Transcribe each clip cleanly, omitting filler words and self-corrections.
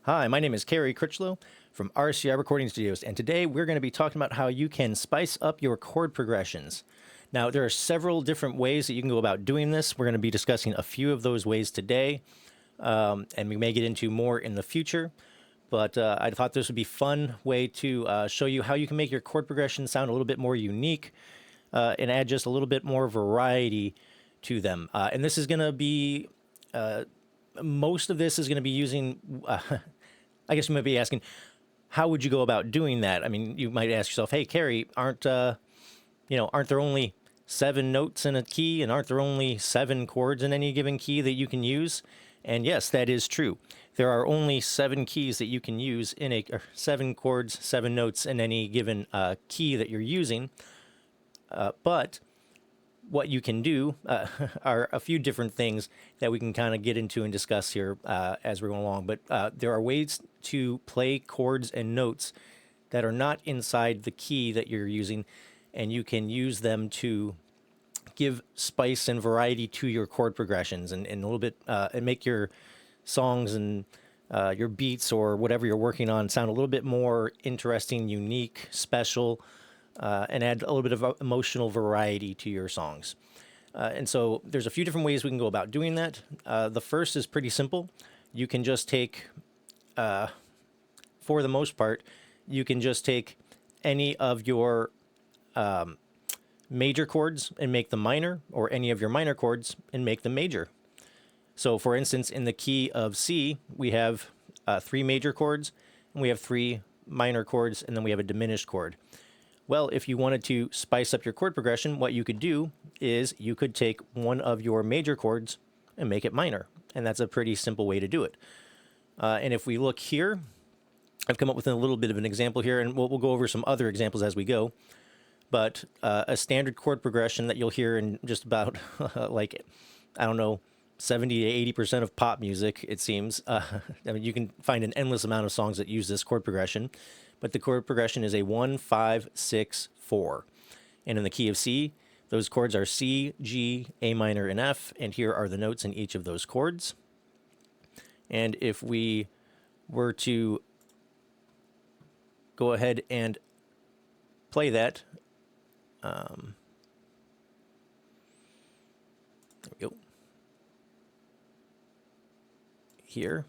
Hi, my name is Carrie Critchlow from RCI Recording Studios, and today we're going to be talking about how you can spice up your chord progressions. Now, there are several different ways that you can go about doing this. We're going to be discussing a few of those ways today, and we may get into more in the future. But I thought this would be a fun way to show you how you can make your chord progression sound a little bit more unique and add just a little bit more variety to them. And this is going to be most of this is going to be using, I guess you might be asking, how would you go about doing that? I mean, you might ask yourself, hey, Carrie, aren't there only 7 notes in a key, and aren't there only 7 chords in any given key that you can use? And yes, that is true. There are only 7 keys that you can use or 7 chords, 7 notes in any given key that you're using. But what you can do are a few different things that we can kind of get into and discuss here as we're going along. But there are ways to play chords and notes that are not inside the key that you're using, and you can use them to give spice and variety to your chord progressions and a little bit and make your songs and your beats or whatever you're working on sound a little bit more interesting, unique, special, and add a little bit of emotional variety to your songs. And so there's a few different ways we can go about doing that. The first is pretty simple. You can just take, for the most part, you can just take any of your major chords and make them minor, or any of your minor chords and make them major. So for instance, in the key of C, we have 3 major chords, and we have 3 minor chords, and then we have a diminished chord. Well, if you wanted to spice up your chord progression, what you could do is you could take one of your major chords and make it minor. And that's a pretty simple way to do it. And if we look here, I've come up with a little bit of an example here, and we'll go over some other examples as we go. But a standard chord progression that you'll hear in just about, 70 to 80% of pop music, it seems. I mean, you can find an endless amount of songs that use this chord progression. But the chord progression is a 1, 5, 6, 4. And in the key of C, those chords are C, G, A minor, and F. And here are the notes in each of those chords. And if we were to go ahead and play that, there we go. Here.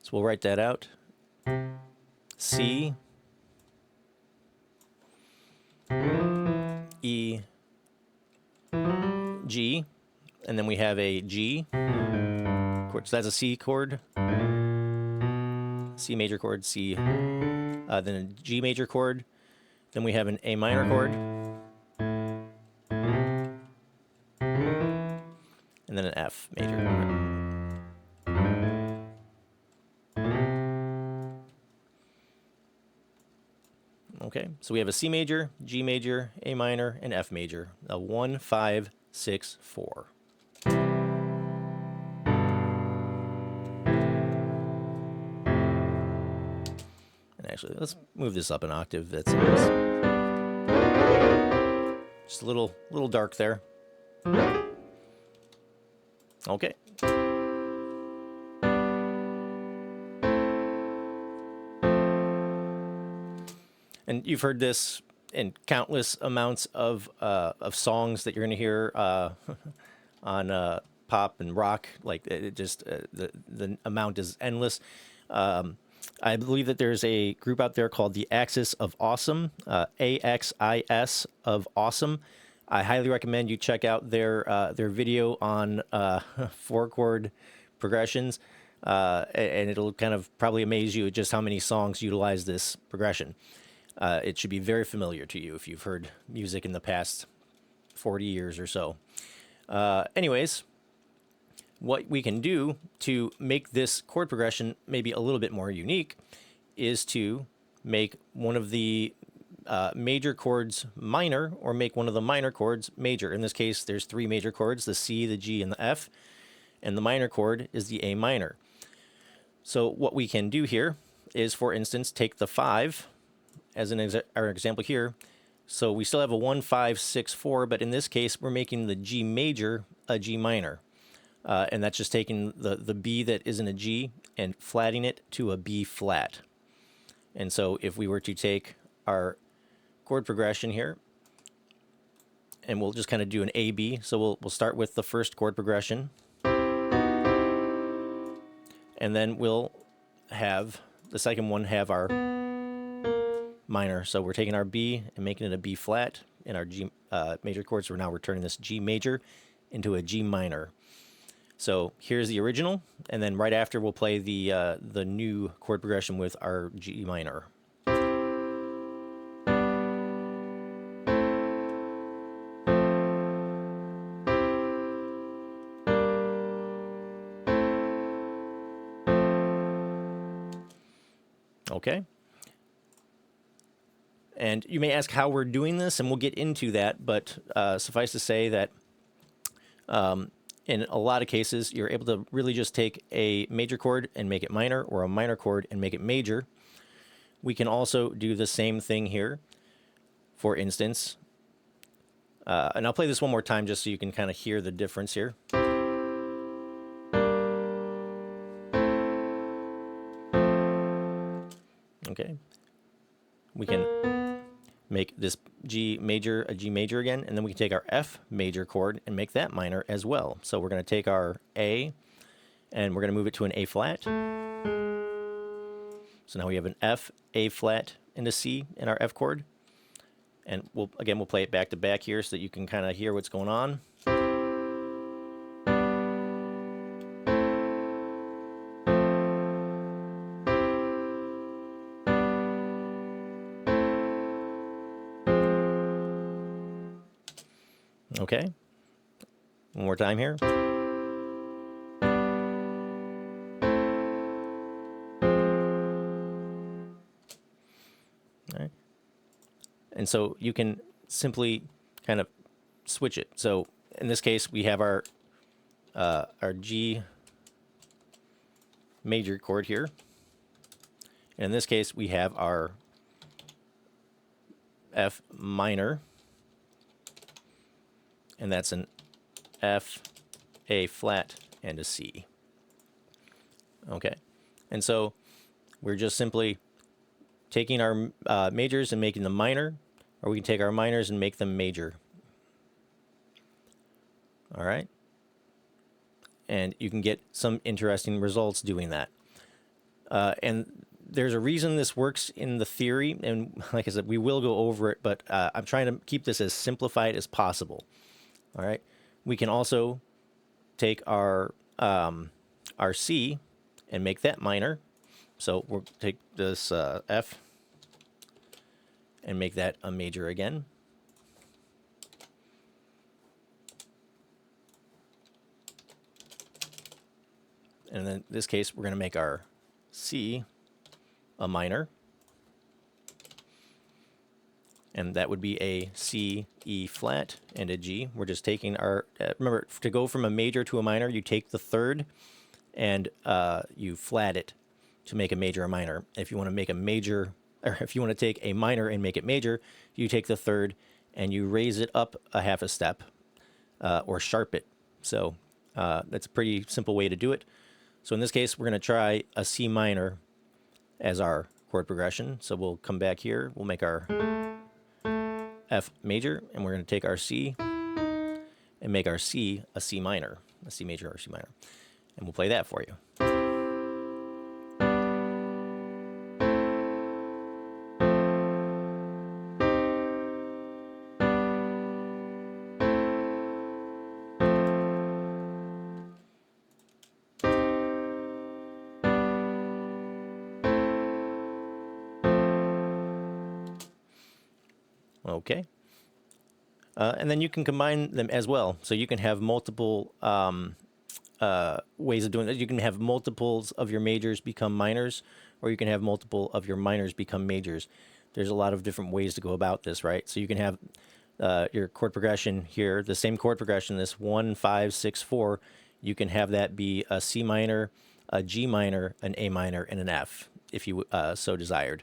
So we'll write that out. C, E, G, and then we have a G chord. So that's a C chord, C major chord, C, then a G major chord. Then we have an A minor chord, and then an F major chord. Okay, so we have a C major, G major, A minor, and F major. A 1, 5, 6, 4. And actually, let's move this up an octave. That's just a little dark there. Okay. And you've heard this in countless amounts of songs that you're going to hear on pop and rock. Like it just the amount is endless. I believe that there's a group out there called the Axis of Awesome, AXIS of Awesome. I highly recommend you check out their video on 4-chord progressions, and it'll kind of probably amaze you at just how many songs utilize this progression. It should be very familiar to you if you've heard music in the past 40 years or so. Anyways, what we can do to make this chord progression maybe a little bit more unique is to make one of the major chords minor, or make one of the minor chords major. In this case, there's 3 major chords, the C, the G, and the F, and the minor chord is the A minor. So what we can do here is, for instance, take the 5 as our example here. So we still have a 1, 5, 6, 4, but in this case, we're making the G major a G minor. And that's just taking the B that is in a G and flatting it to a B flat. And so if we were to take our chord progression here, and we'll just kind of do an A, B. So we'll start with the first chord progression, and then we'll have the second one have our minor. So we're taking our B and making it a B flat in our G major chord. So now we're turning this G major into a G minor. So here's the original, and then right after we'll play the new chord progression with our G minor. Okay. And you may ask how we're doing this, and we'll get into that, but suffice to say that in a lot of cases, you're able to really just take a major chord and make it minor, or a minor chord and make it major. We can also do the same thing here. For instance, and I'll play this one more time just so you can kind of hear the difference here. Okay. We can make this G major a G major again, and then we can take our F major chord and make that minor as well. So we're going to take our A, and we're going to move it to an A flat. So now we have an F, A flat, and a C in our F chord. And we'll play it back to back here so that you can kind of hear what's going on. Okay. One more time here. All right. And so you can simply kind of switch it. So in this case, we have our G major chord here. And in this case, we have our F minor. And that's an F, A flat, and a C. Okay. And so we're just simply taking our majors and making them minor, or we can take our minors and make them major. All right. And you can get some interesting results doing that. And there's a reason this works in the theory, and like I said, we will go over it, but I'm trying to keep this as simplified as possible. All right. We can also take our C and make that minor. So we'll take this F and make that a major again. And then in this case, we're going to make our C a minor. And that would be a C, E flat, and a G. We're just taking our, remember, to go from a major to a minor, you take the third and you flat it to make a major or minor. If you want to make a major, or if you want to take a minor and make it major, you take the third and you raise it up a half a step or sharp it. So that's a pretty simple way to do it. So in this case, we're going to try a C minor as our chord progression. So we'll come back here, we'll make our F major, and we're going to take our C and make our C a C minor, a C major or C minor. And we'll play that for you. Okay. And then you can combine them as well. So you can have multiple ways of doing that. You can have multiples of your majors become minors, or you can have multiple of your minors become majors. There's a lot of different ways to go about this, right? So you can have your chord progression here, the same chord progression, this 1, 5, 6, 4. You can have that be a C minor, a G minor, an A minor, and an F, if you so desired.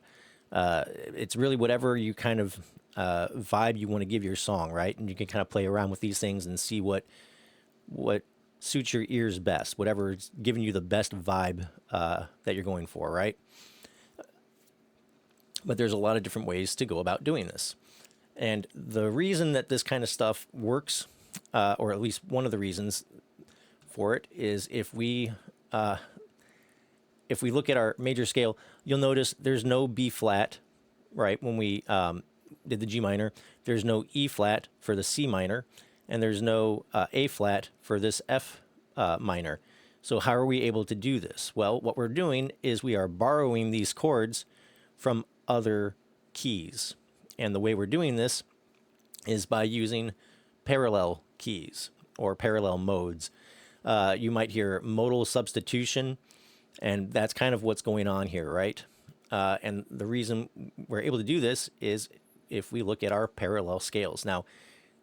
It's really whatever you kind of vibe you want to give your song, right? And you can kind of play around with these things and see what suits your ears best, whatever's giving you the best vibe that you're going for, right? But there's a lot of different ways to go about doing this. And the reason that this kind of stuff works, or at least one of the reasons for it, is if we look at our major scale, you'll notice there's no B flat, right? When we did the G minor, there's no E flat for the C minor, and there's no A flat for this F minor. So how are we able to do this? Well, what we're doing is we are borrowing these chords from other keys. And the way we're doing this is by using parallel keys or parallel modes. You might hear modal substitution, and that's kind of what's going on here, right? And the reason we're able to do this is if we look at our parallel scales. Now,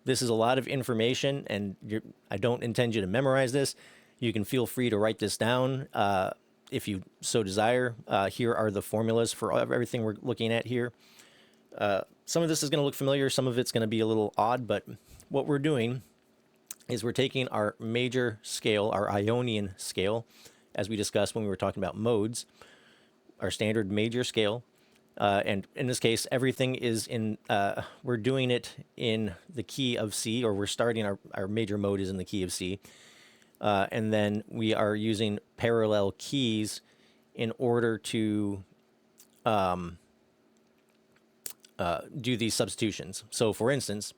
this is a lot of information, and I don't intend you to memorize this. You can feel free to write this down if you so desire. Here are the formulas for everything we're looking at here. Some of this is going to look familiar, some of it's going to be a little odd, but what we're doing is we're taking our major scale, our Ionian scale, as we discussed when we were talking about modes, our standard major scale, and in this case, everything is in, we're doing it in the key of C, or we're starting our major mode is in the key of C, and then we are using parallel keys in order to do these substitutions. So for instance,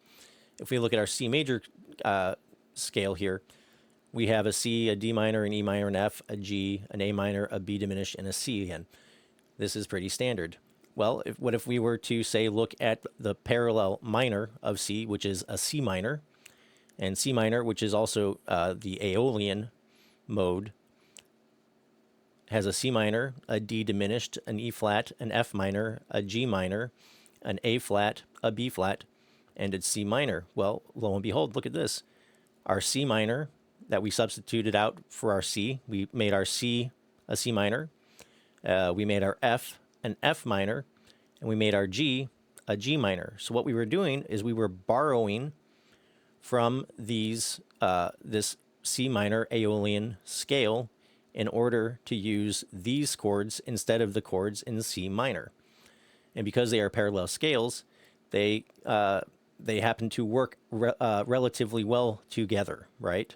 if we look at our C major scale here, we have a C, a D minor, an E minor, an F, a G, an A minor, a B diminished, and a C again. This is pretty standard. Well, what if we were to, say, look at the parallel minor of C, which is a C minor, and C minor, which is also the Aeolian mode, has a C minor, a D diminished, an E flat, an F minor, a G minor, an A flat, a B flat, and it's C minor. Well, lo and behold, look at this. Our C minor that we substituted out for our C, we made our C a C minor, we made our F an F minor, and we made our G a G minor. So what we were doing is we were borrowing from these this C minor Aeolian scale in order to use these chords instead of the chords in C minor. And because they are parallel scales, they happen to work relatively well together, right?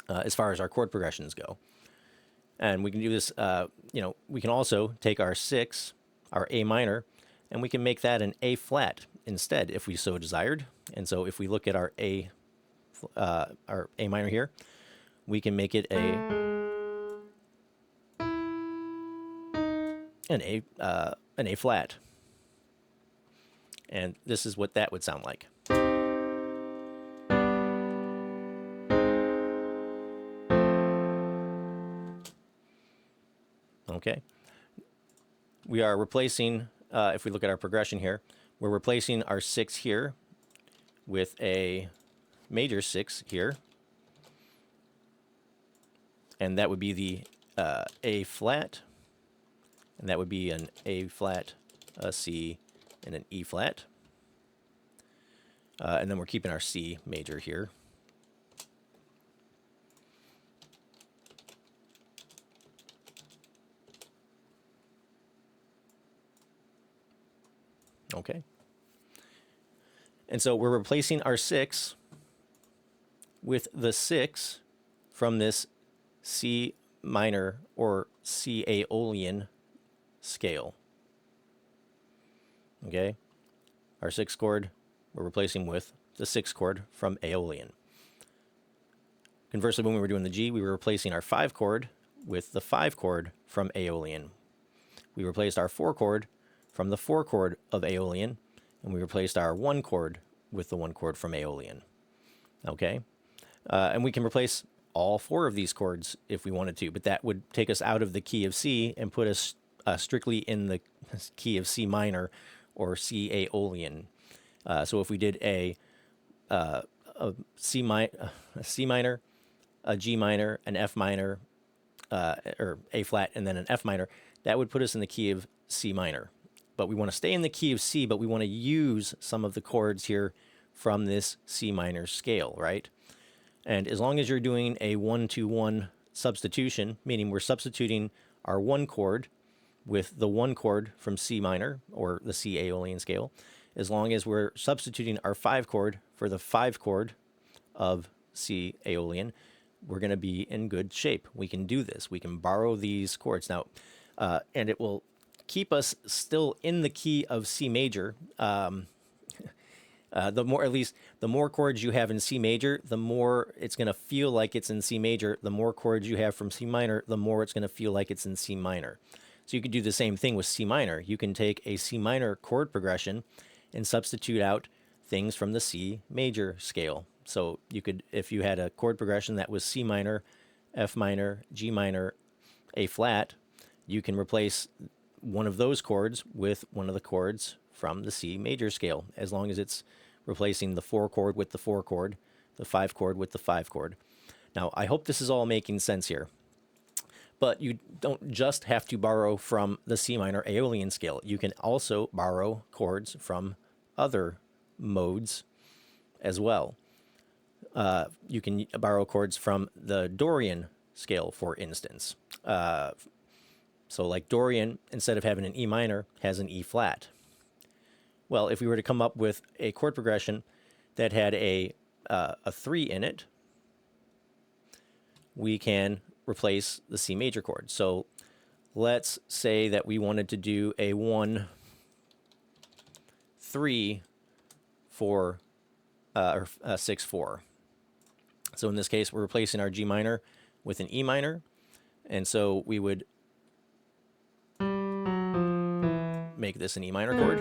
As far as our chord progressions go. And we can do this, we can also take our 6, our A minor, and we can make that an A flat instead if we so desired. And so if we look at our A minor here, we can make it an A flat. And this is what that would sound like. Okay. We are replacing, if we look at our progression here, we're replacing our 6 here with a major 6 here. And that would be the A flat. And that would be an A flat, a C, and an E flat. And then we're keeping our C major here. Okay. And so we're replacing our 6 with the 6 from this C minor or C Aeolian scale. Okay. Our 6 chord we're replacing with the 6 chord from Aeolian. Conversely, when we were doing the G, we were replacing our 5 chord with the 5 chord from Aeolian. We replaced our 4 chord from the 4 chord of Aeolian, and we replaced our 1 chord with the 1 chord from Aeolian. Okay? And we can replace all 4 of these chords if we wanted to, but that would take us out of the key of C and put us strictly in the key of C minor or C Aeolian. So if we did a C minor, a G minor, an F minor, or A flat, and then an F minor, that would put us in the key of C minor. But we want to stay in the key of C, but we want to use some of the chords here from this C minor scale, right? And as long as you're doing a 1-to-1 substitution, meaning we're substituting our 1 chord with the 1 chord from C minor or the C Aeolian scale, as long as we're substituting our 5 chord for the 5 chord of C Aeolian, we're going to be in good shape. We can do this. We can borrow these chords now, and it will keep us still in the key of C major. The more chords you have in C major, the more it's going to feel like it's in C major. The more chords you have from C minor, the more it's going to feel like it's in C minor. So you could do the same thing with C minor. You can take a C minor chord progression and substitute out things from the C major scale. So you could, if you had a chord progression that was C minor, F minor, G minor, A flat, you can replace one of those chords with one of the chords from the C major scale, as long as it's replacing the 4 chord with the 4 chord, the 5 chord with the 5 chord. Now, I hope this is all making sense here. But you don't just have to borrow from the C minor Aeolian scale. You can also borrow chords from other modes as well. You can borrow chords from the Dorian scale, for instance. So like Dorian, instead of having an E minor, has an E flat. Well, if we were to come up with a chord progression that had a 3 in it, we can replace the C major chord. So let's say that we wanted to do a 1, 3, 4, or 6, 4. So in this case, we're replacing our G minor with an E minor. And so we would make this an E minor chord.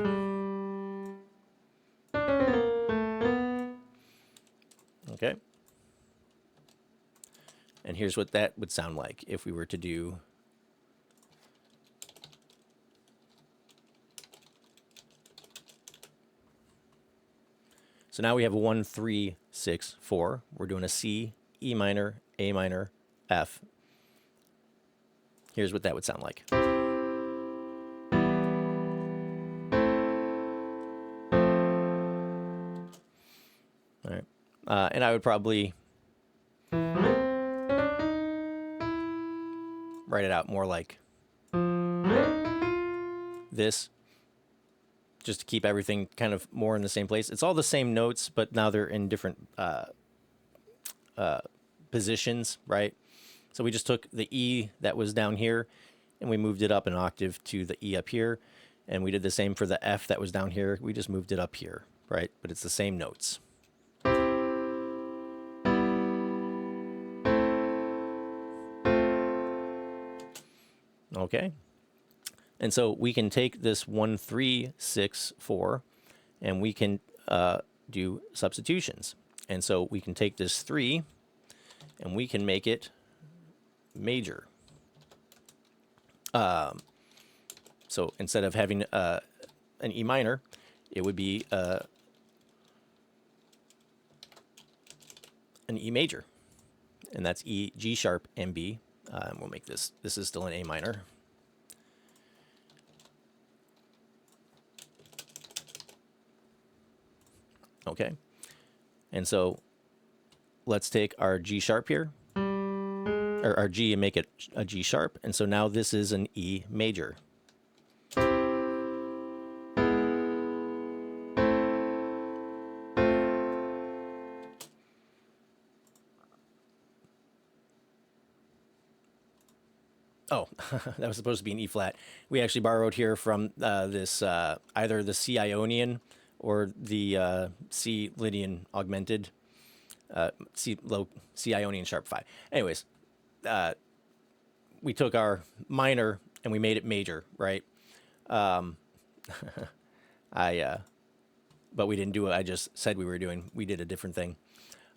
Okay. And here's what that would sound like if we were to do so now we have a 1, 3, 6, 4. We're doing a C, E minor, A minor, F. Here's what that would sound like. All right. And I would probably write it out more like this, just to keep everything kind of more in the same place. It's all the same notes, but now they're in different positions, right? So we just took the E that was down here, and we moved it up an octave to the E up here. And we did the same for the F that was down here. We just moved it up here, right? But it's the same notes. Okay. And so we can take this 1, 3, 6, 4, and we can do substitutions. And so we can take this 3, and we can make it major. So instead of having an E minor, it would be an E major. And that's E, G sharp, and B. And we'll make this is still an A minor. Okay. And so let's take our G sharp here, or our G, and make it a G sharp. And so now this is an E major. Oh, that was supposed to be an E flat. We actually borrowed here from this either the C Ionian or the C Lydian augmented, C Ionian sharp 5. Anyways, we took our minor and we made it major, right? But we didn't do it. I just said we did a different thing.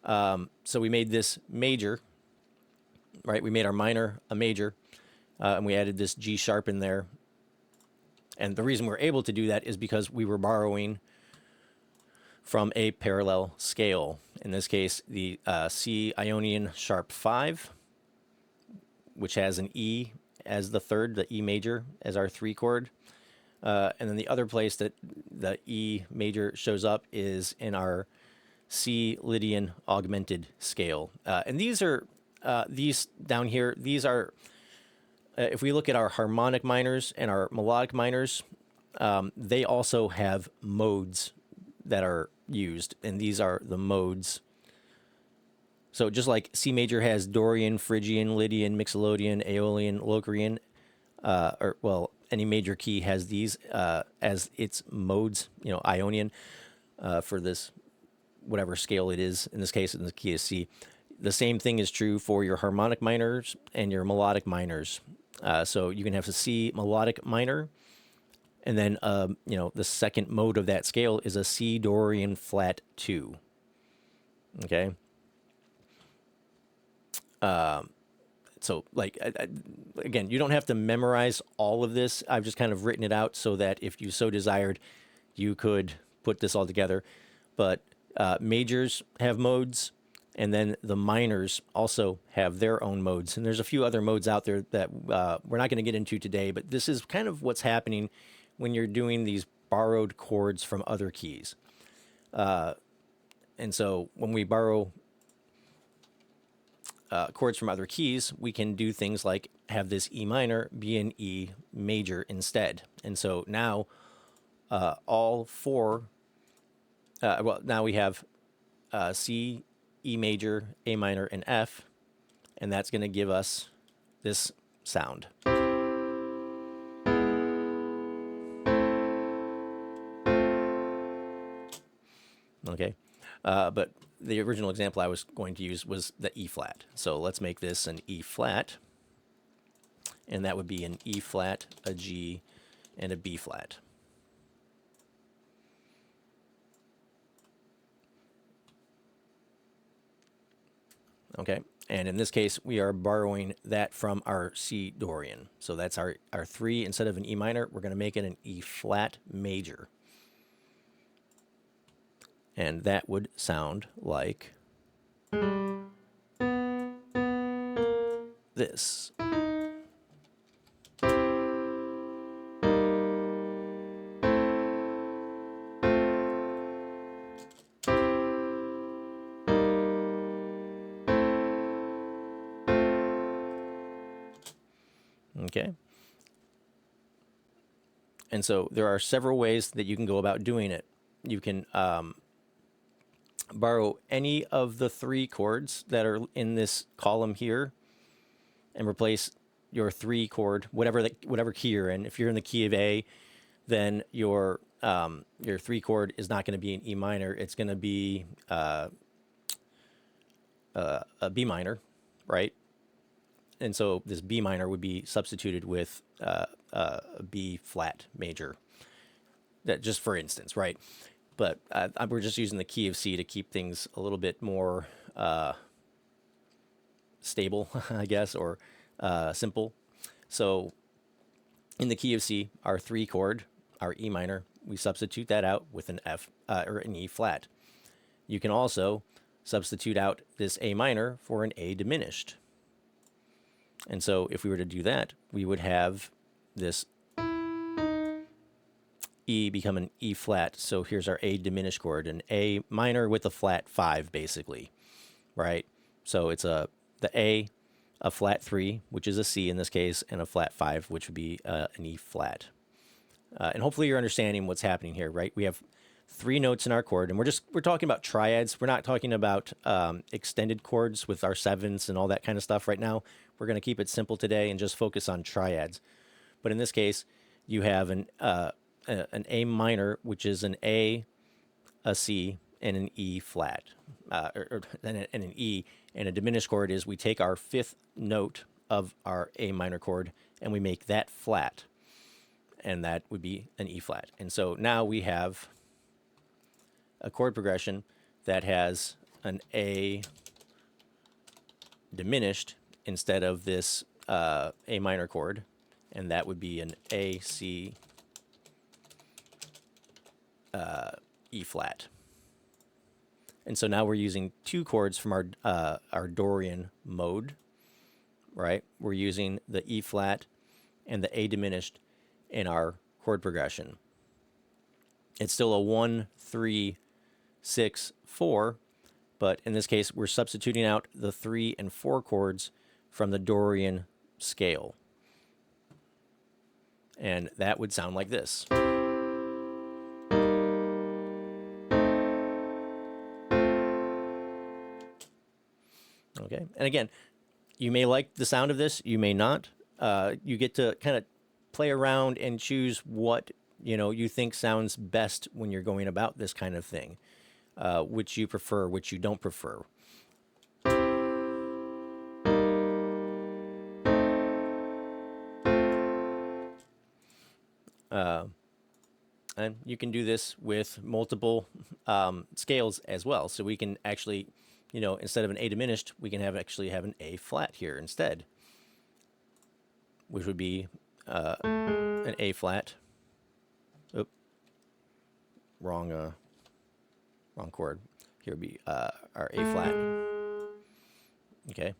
So we made this major, right? We made our minor a major. And we added this G sharp in there. And the reason we're able to do that is because we were borrowing from a parallel scale. In this case, the C Ionian sharp 5, which has an E as the third, the E major as our 3 chord. And then the other place that the E major shows up is in our C Lydian augmented scale. And these down here, these are, if we look at our harmonic minors and our melodic minors, they also have modes that are used, and these are the modes. So just like C major has Dorian, Phrygian, Lydian, Mixolydian, Aeolian, Locrian, or well, any major key has these as its modes. Ionian for this whatever scale it is. In this case, in the key is C. The same thing is true for your harmonic minors and your melodic minors. So you can have a C melodic minor, and then the second mode of that scale is a C Dorian flat 2. Okay. So like, again, you don't have to memorize all of this. I've just kind of written it out so that if you so desired, you could put this all together. But majors have modes, and then the minors also have their own modes. And there's a few other modes out there that we're not going to get into today, but this is kind of what's happening when you're doing these borrowed chords from other keys. And so when we borrow chords from other keys, we can do things like have this E minor be an E major instead. And so now all four, now we have C, E major, A minor, and F, and that's going to give us this sound. Okay, but the original example I was going to use was the E flat. So let's make this an E flat, and that would be an E flat, a G, and a B flat. Okay, and in this case, we are borrowing that from our C Dorian. So that's our 3. Instead of an E minor, we're going to make it an E flat major. And that would sound like this. Okay. And so there are several ways that you can go about doing it. You can borrow any of the 3 chords that are in this column here and replace your 3 chord, whatever key you're in. If you're in the key of A, then your 3 chord is not going to be an E minor. It's going to be a B minor, right? And so this B minor would be substituted with a B flat major. That just for instance, right? But we're just using the key of C to keep things a little bit more stable, I guess, or simple. So in the key of C, our 3 chord, our E minor, we substitute that out with an F or an E flat. You can also substitute out this A minor for an A diminished. And so if we were to do that, we would have this E become an E flat. So here's our A diminished chord, an A minor with a flat 5, basically, right? So it's the A, a flat 3, which is a C in this case, and a flat 5, which would be an E flat. And hopefully you're understanding what's happening here, right? We have 3 notes in our chord, and we're talking about triads. We're not talking about extended chords with our 7ths and all that kind of stuff right now. We're going to keep it simple today and just focus on triads. But in this case, you have an A minor, which is an A, a C, and an E flat, and an E. And a diminished chord is we take our 5th note of our A minor chord and we make that flat, and that would be an E flat. And so now we have a chord progression that has an A diminished instead of this A minor chord, and that would be an A, C, E flat. And so now we're using 2 chords from our Dorian mode, right? We're using the E flat and the A diminished in our chord progression. It's still a 1-3 6, 4, but in this case, we're substituting out the 3 and 4 chords from the Dorian scale. And that would sound like this. Okay, and again, you may like the sound of this, you may not. You get to kind of play around and choose what you think sounds best when you're going about this kind of thing, which you prefer, which you don't prefer. And you can do this with multiple scales as well. So we can actually, instead of an A diminished, we can actually have an A flat here instead, which would be an A flat. Oop, wrong chord. Here would be our A flat. Okay.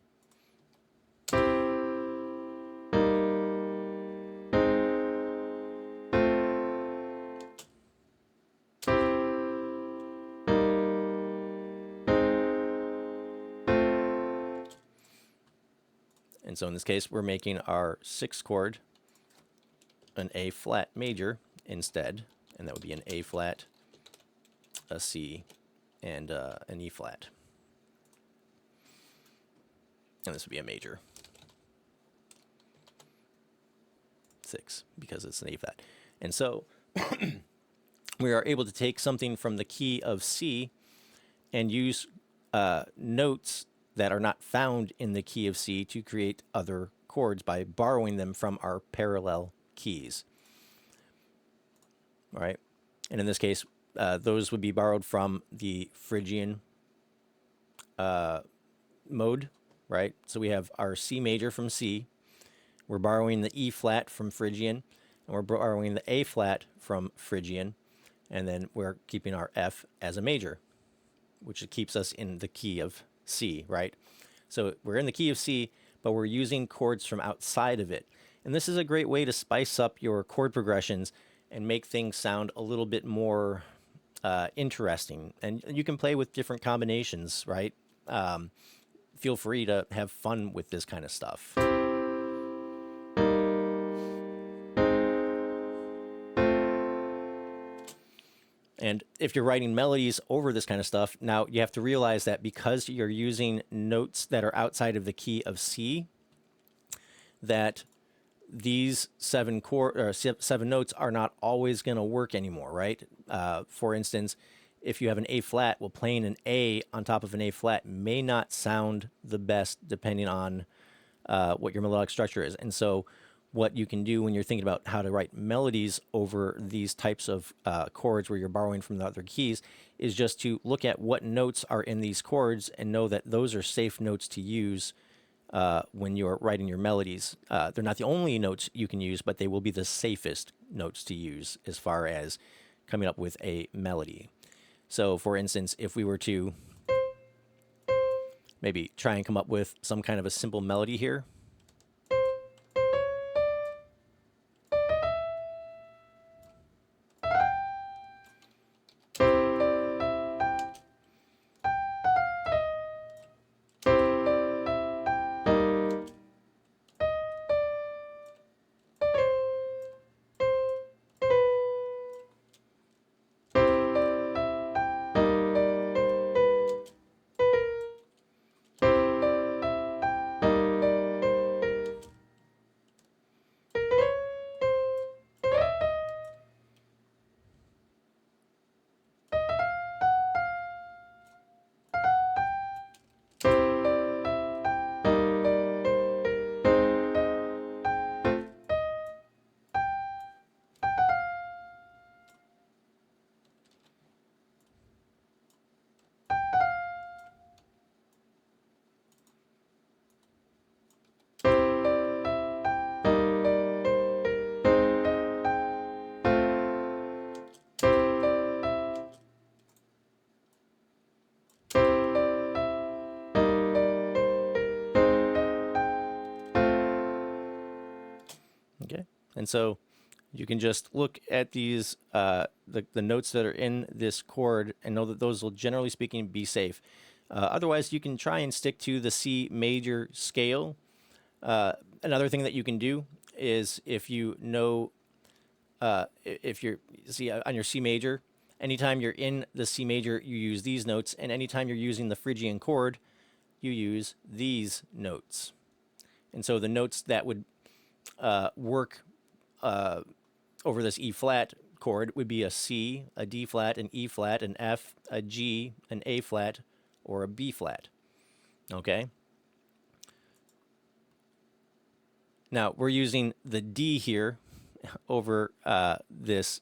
And so in this case, we're making our 6th chord an A flat major instead, and that would be an A flat, a C, and an E flat. And this would be a major 6 because it's an A flat. And so we are able to take something from the key of C and use notes that are not found in the key of C to create other chords by borrowing them from our parallel keys. All right. And in this case, those would be borrowed from the Phrygian mode, right? So we have our C major from C. We're borrowing the E flat from Phrygian, and we're borrowing the A flat from Phrygian, and then we're keeping our F as a major, which keeps us in the key of C, right? So we're in the key of C, but we're using chords from outside of it. And this is a great way to spice up your chord progressions and make things sound a little bit more interesting. And you can play with different combinations, right? Feel free to have fun with this kind of stuff. And if you're writing melodies over this kind of stuff, now you have to realize that because you're using notes that are outside of the key of C, that these 7 notes are not always going to work anymore, right? For instance, if you have an A flat, well, playing an A on top of an A flat may not sound the best depending on what your melodic structure is. And so what you can do when you're thinking about how to write melodies over these types of chords where you're borrowing from the other keys is just to look at what notes are in these chords and know that those are safe notes to use when you're writing your melodies. They're not the only notes you can use, but they will be the safest notes to use as far as coming up with a melody. So, for instance, if we were to maybe try and come up with some kind of a simple melody here. Okay, and so you can just look at these the notes that are in this chord and know that those will, generally speaking, be safe. Otherwise, you can try and stick to the C major scale. Another thing that you can do is, if you know, if you're, see, on your C major, anytime you're in the C major, you use these notes, and anytime you're using the Phrygian chord, you use these notes. And so the notes that would work over this E flat chord would be a C, a D flat, an E flat, an F, a G, an A flat, or a B flat. Okay? Now, we're using the D here over this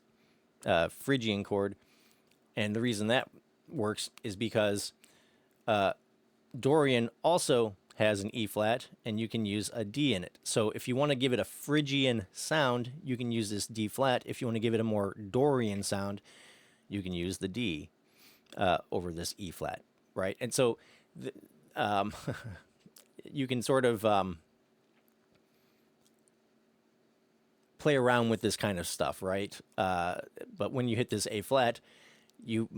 Phrygian chord, and the reason that works is because Dorian also has an E flat, and you can use a D in it. So if you want to give it a Phrygian sound, you can use this D flat. If you want to give it a more Dorian sound, you can use the D over this E flat, right? And so you can sort of play around with this kind of stuff, right? But when you hit this A flat, you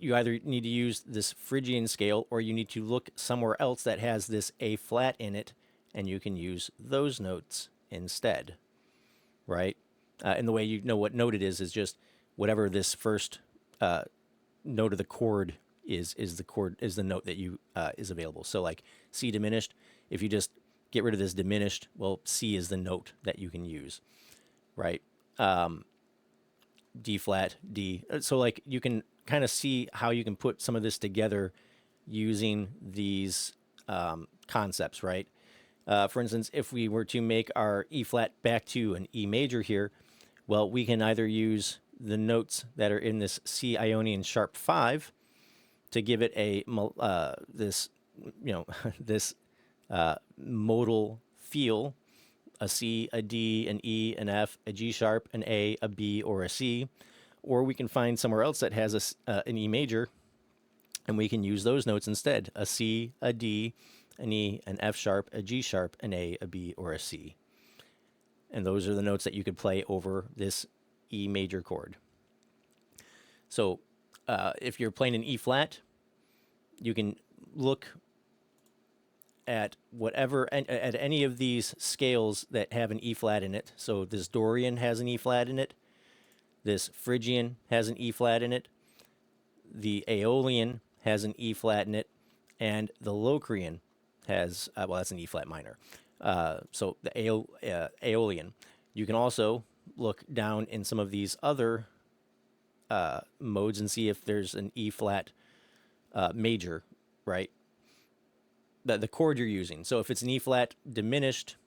either need to use this Phrygian scale, or you need to look somewhere else that has this A flat in it, and you can use those notes instead, right? And the way you know what note it is just whatever this first note of the chord is the note that you is available. So like C diminished, if you just get rid of this diminished, well, C is the note that you can use, right? D flat, D. So like you can kind of see how you can put some of this together using these concepts, right? For instance, if we were to make our E flat back to an E major here, well, we can either use the notes that are in this C Ionian sharp 5 to give it a this this modal feel, a C, a D, an E, an F, a G sharp, an A, a B, or a C. Or we can find somewhere else that has an E major, and we can use those notes instead: a C, a D, an E, an F sharp, a G sharp, an A, a B, or a C. And those are the notes that you could play over this E major chord. So if you're playing an E flat, you can look at whatever, at any of these scales that have an E flat in it. So this Dorian has an E flat in it. This Phrygian has an E flat in it. The Aeolian has an E flat in it. And the Locrian has, well, that's an E flat minor. So the Aeolian. You can also look down in some of these other modes and see if there's an E flat major, right? The chord you're using. So if it's an E flat diminished,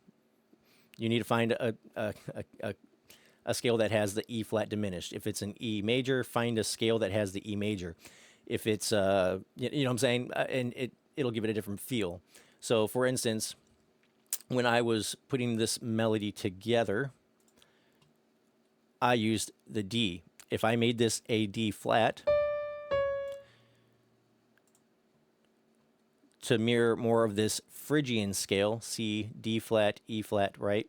you need to find a scale that has the E flat diminished. If it's an E major, find a scale that has the E major. If it's you know what I'm saying, and it'll give it a different feel. So for instance, when I was putting this melody together, I used the D. If I made this a D flat to mirror more of this Phrygian scale, C, D flat, E flat, right?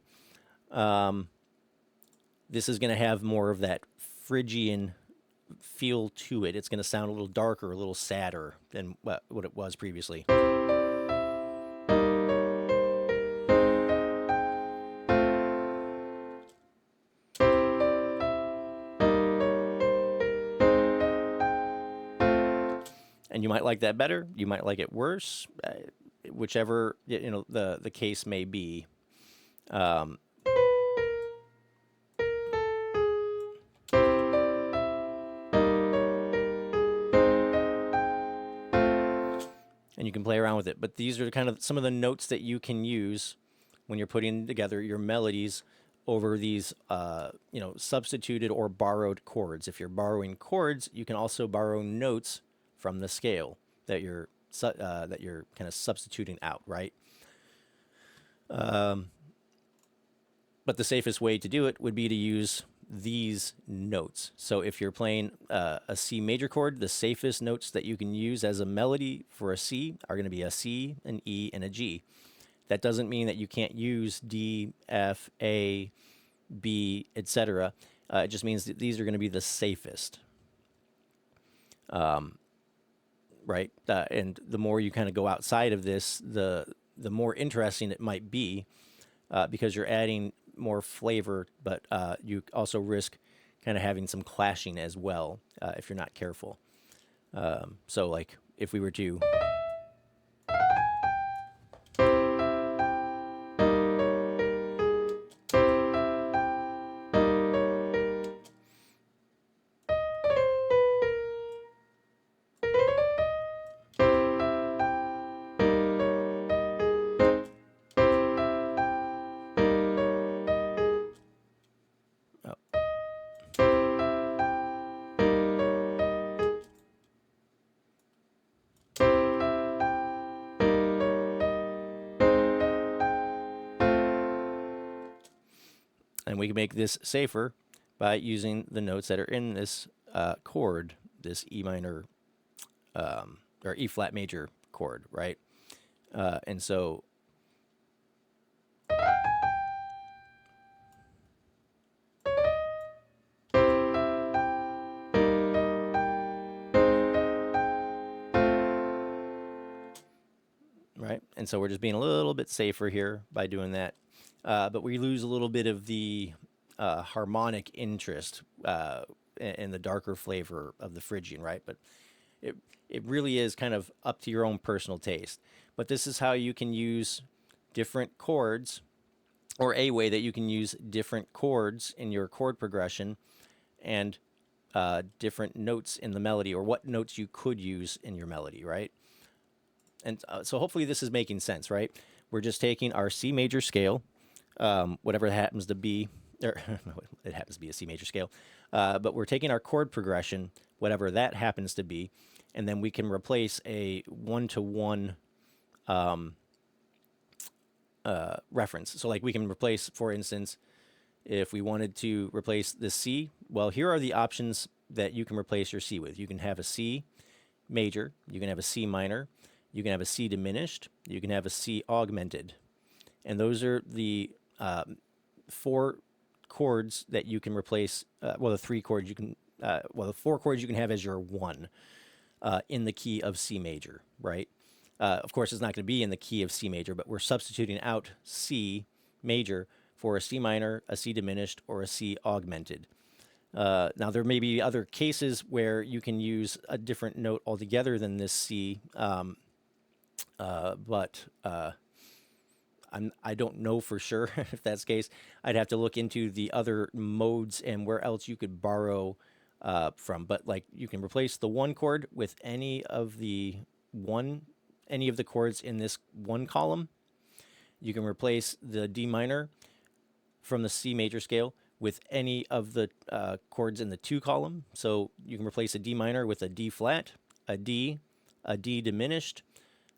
This is going to have more of that Phrygian feel to it. It's going to sound a little darker, a little sadder than what it was previously. And you might like that better. You might like it worse, whichever the case may be. And you can play around with it. But these are kind of some of the notes that you can use when you're putting together your melodies over these, substituted or borrowed chords. If you're borrowing chords, you can also borrow notes from the scale that you're kind of substituting out, right? But the safest way to do it would be to use these notes. So if you're playing a C major chord, the safest notes that you can use as a melody for a C are going to be a C, an E, and a G. That doesn't mean that you can't use D, F, A, B, etc. It just means that these are going to be the safest, right? And the more you kind of go outside of this, the more interesting it might be, because you're adding more flavor, but you also risk kind of having some clashing as well, if you're not careful. So like if we were to, oh, and we can make this safer by using the notes that are in this chord, this E minor, or E flat major chord, right? And so, right? And so we're just being a little bit safer here by doing that. But we lose a little bit of the harmonic interest and the darker flavor of the Phrygian, right? But it, it really is kind of up to your own personal taste. But this is how you can use different chords, or a way that you can use different chords in your chord progression, and different notes in the melody, or what notes you could use in your melody, right? And so hopefully this is making sense, right? We're just taking our C major scale, whatever it happens to be, or it happens to be a C major scale, but we're taking our chord progression, whatever that happens to be, and then we can replace a one-to-one reference. So like we can replace, for instance, if we wanted to replace the C, well, here are the options that you can replace your C with. You can have a C major, you can have a C minor, you can have a C diminished, you can have a C augmented. And those are the four chords that you can replace, well, the three chords you can, well, the four chords you can have as your one in the key of C major, right? Of course, it's not going to be in the key of C major, but we're substituting out C major for a C minor, a C diminished, or a C augmented. Now, there may be other cases where you can use a different note altogether than this C, but I don't know for sure if that's the case. I'd have to look into the other modes and where else you could borrow from. But like you can replace the one chord with any of the chords in this one column. You can replace the D minor from the C major scale with any of the chords in the two column. So you can replace a D minor with a D flat, a D diminished,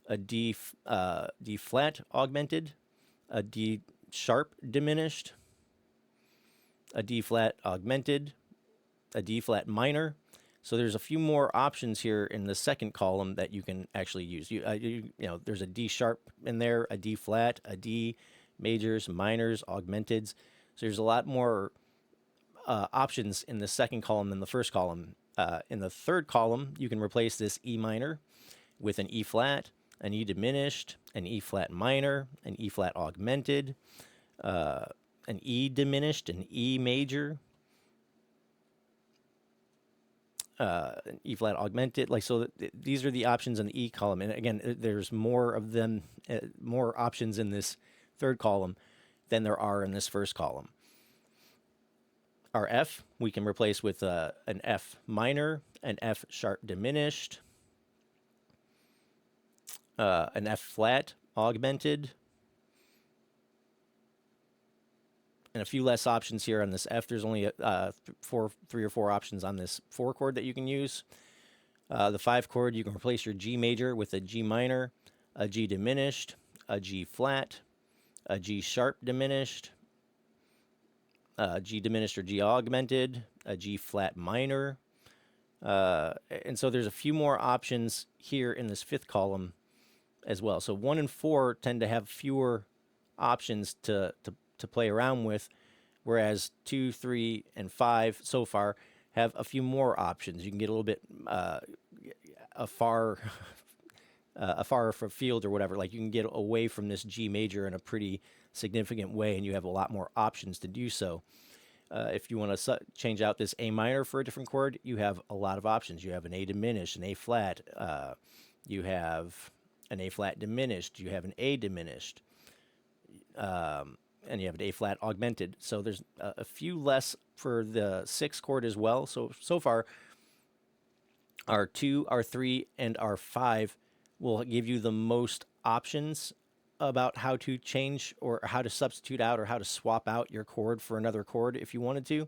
a D flat augmented, a D sharp diminished, a D flat augmented, a D flat minor. So there's a few more options here in the second column that you can actually use. You know, there's a D sharp in there, a D flat, a D majors, minors, augmenteds. So there's a lot more options in the second column than the first column. In the third column, you can replace this E minor with an E flat, an E diminished, an E flat minor, an E flat augmented, an E diminished, an E major, an E flat augmented. Like, so these are the options in the E column. And again, there's more of them, more options in this third column than there are in this first column. Our F, we can replace with an F minor, an F sharp diminished, an F flat augmented, and a few less options here on this F. There's only 3 or 4 options on this 4 chord that you can use. The 5 chord, you can replace your G major with a G minor, a G diminished, a G flat, a G sharp diminished, G diminished or G augmented, a G flat minor. And so there's a few more options here in this 5th column as well. So 1 and 4 tend to have fewer options to play around with, whereas 2, 3, and 5 so far have a few more options. You can get a little bit a far a far from field or whatever. Like you can get away from this G major in a pretty significant way, and you have a lot more options to do so. If you want to change out this A minor for a different chord, you have a lot of options. You have an A diminished, an A flat, you have an A flat diminished, you have an A diminished, and you have an A flat augmented. So there's a few less for the 6 chord as well. So far, our 2, our 3, and our 5 will give you the most options about how to change or how to substitute out or how to swap out your chord for another chord if you wanted to.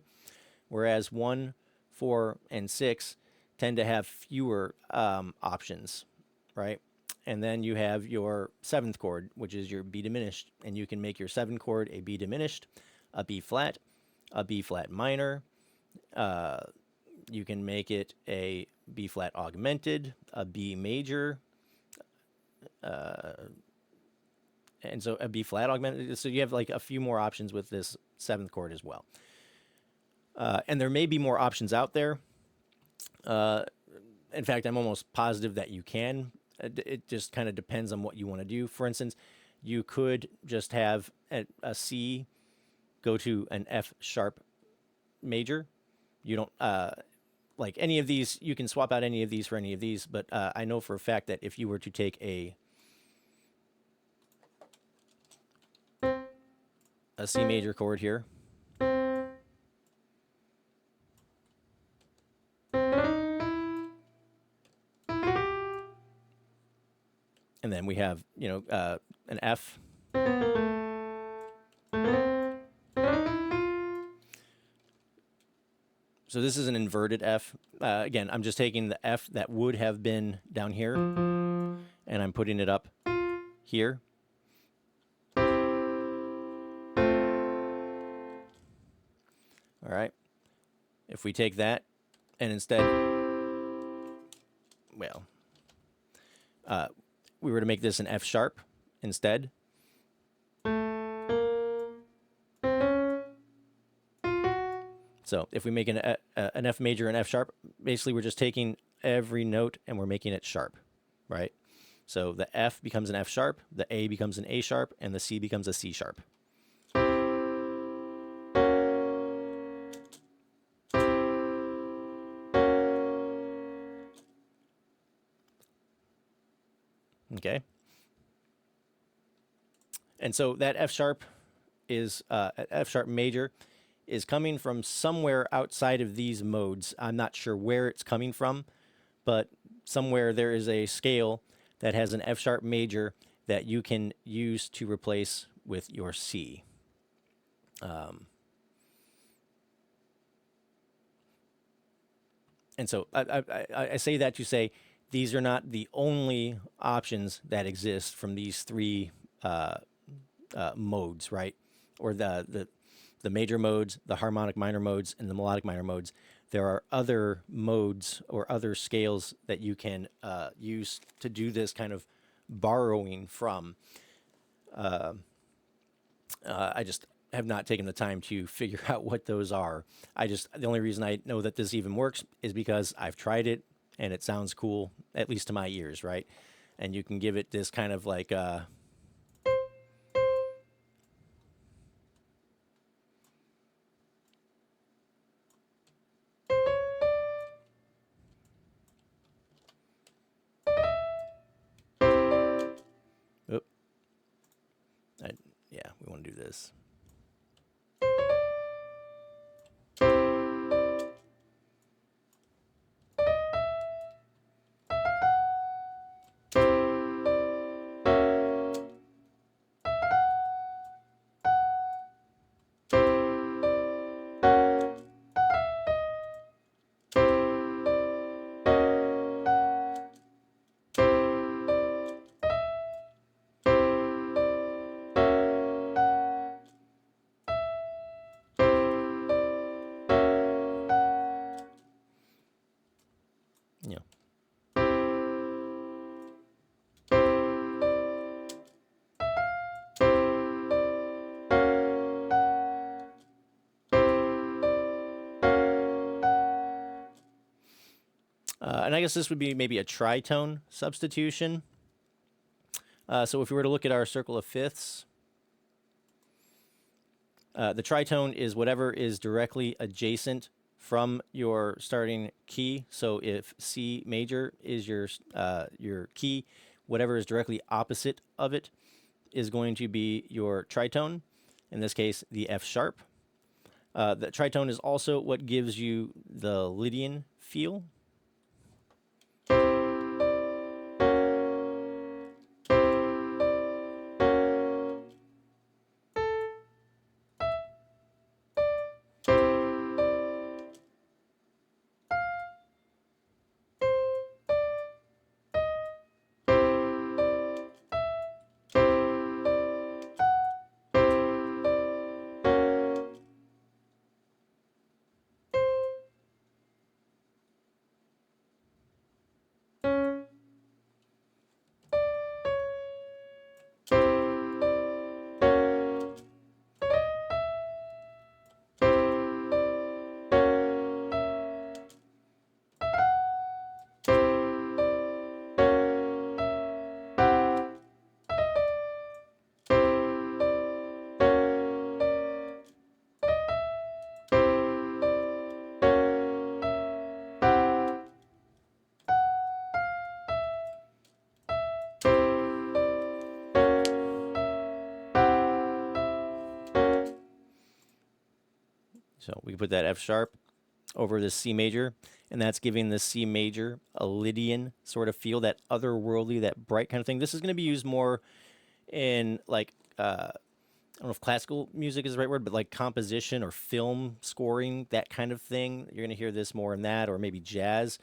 Whereas 1, 4, and 6 tend to have fewer options, right? And then you have your 7th chord, which is your B diminished, and you can make your 7 chord a B diminished, a B flat minor. You can make it a B flat augmented, a B major, and so a B flat augmented. So you have like a few more options with this 7th chord as well. And there may be more options out there. In fact, I'm almost positive that you can. It just kind of depends on what you want to do. For instance, you could just have a C go to an F sharp major. You don't like any of these. You can swap out any of these for any of these. But I know for a fact that if you were to take a C major chord here, and then we have, an F. So this is an inverted F. Again, I'm just taking the F that would have been down here, and I'm putting it up here. All right. If we take that and instead, well, we were to make this an F sharp instead. So if we make an F major and F sharp, basically we're just taking every note and we're making it sharp, right? So the F becomes an F sharp, the A becomes an A sharp, and the C becomes a C sharp. Okay. And so that F sharp is F sharp major is coming from somewhere outside of these modes. I'm not sure where it's coming from, but somewhere there is a scale that has an F sharp major that you can use to replace with your C. And so I say that to say these are not the only options that exist from these 3 modes, right? Or the major modes, the harmonic minor modes, and the melodic minor modes. There are other modes or other scales that you can use to do this kind of borrowing from. I just have not taken the time to figure out what those are. The only reason I know that this even works is because I've tried it and it sounds cool, at least to my ears, right? And you can give it this kind of like, yeah, we want to do this. And I guess this would be maybe a tritone substitution. So if we were to look at our circle of fifths, the tritone is whatever is directly adjacent from your starting key. So if C major is your key, whatever is directly opposite of it is going to be your tritone. In this case, the F sharp. The tritone is also what gives you the Lydian feel. So we can put that F sharp over the C major, and that's giving the C major a Lydian sort of feel, that otherworldly, that bright kind of thing. This is going to be used more in like I don't know if classical music is the right word, but like composition or film scoring, that kind of thing. You're going to hear this more in that, or maybe jazz,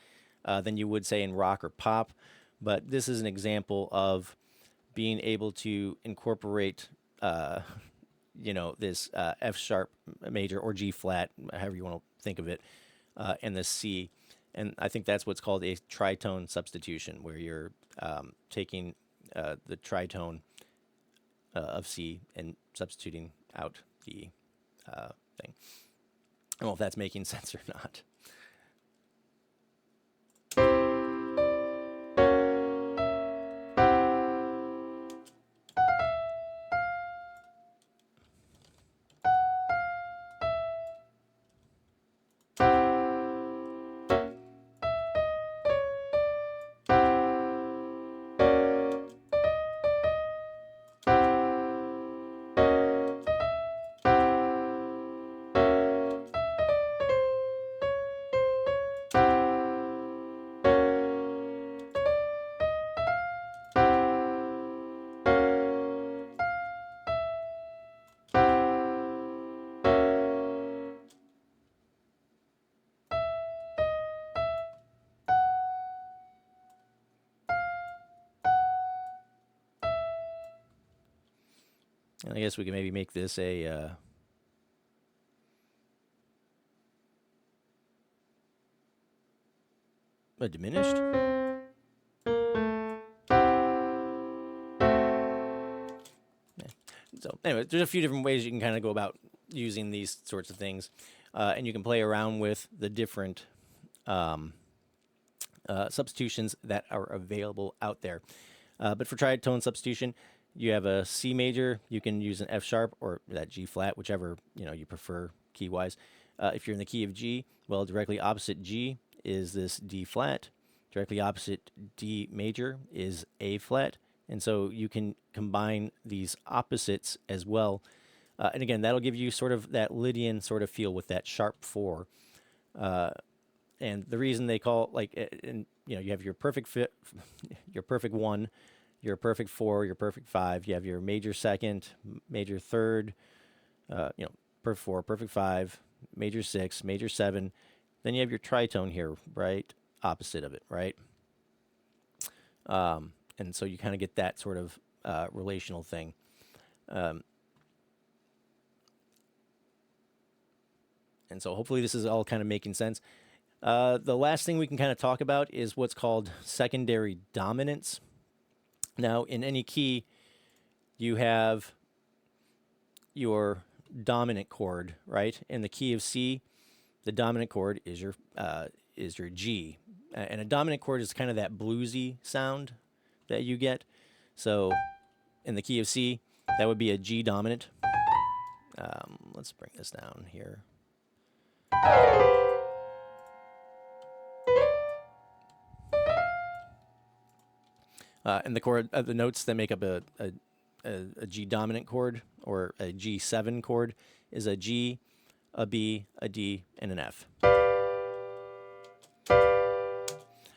than you would say in rock or pop. But this is an example of being able to incorporate this F sharp major or G flat, however you want to think of it, and the C. And I think that's what's called a tritone substitution, where you're taking the tritone of C and substituting out the thing. I don't know if that's making sense or not. And I guess we can maybe make this a diminished. So anyway, there's a few different ways you can kind of go about using these sorts of things, and you can play around with the different substitutions that are available out there. But for tritone substitution, you have a C major. You can use an F sharp or that G flat, whichever you prefer key wise. If you're in the key of G, well, directly opposite G is this D flat. Directly opposite D major is A flat. And so you can combine these opposites as well. And again, that'll give you sort of that Lydian sort of feel with that sharp 4. And the reason they call you have your perfect fit, your perfect 1, your perfect 4, your perfect 5. You have your major second, major third, perfect 4, perfect 5, major 6, major 7. Then you have your tritone here, right opposite of it, right? And so you kind of get that sort of relational thing. And so hopefully this is all kind of making sense. The last thing we can kind of talk about is what's called secondary dominance. Now, in any key, you have your dominant chord, right? In the key of C, the dominant chord is your is your G. And a dominant chord is kind of that bluesy sound that you get. So in the key of C, that would be a G dominant. Let's bring this down here. And the chord, the notes that make up a G dominant chord or a G7 chord is a G, a B, a D, and an F.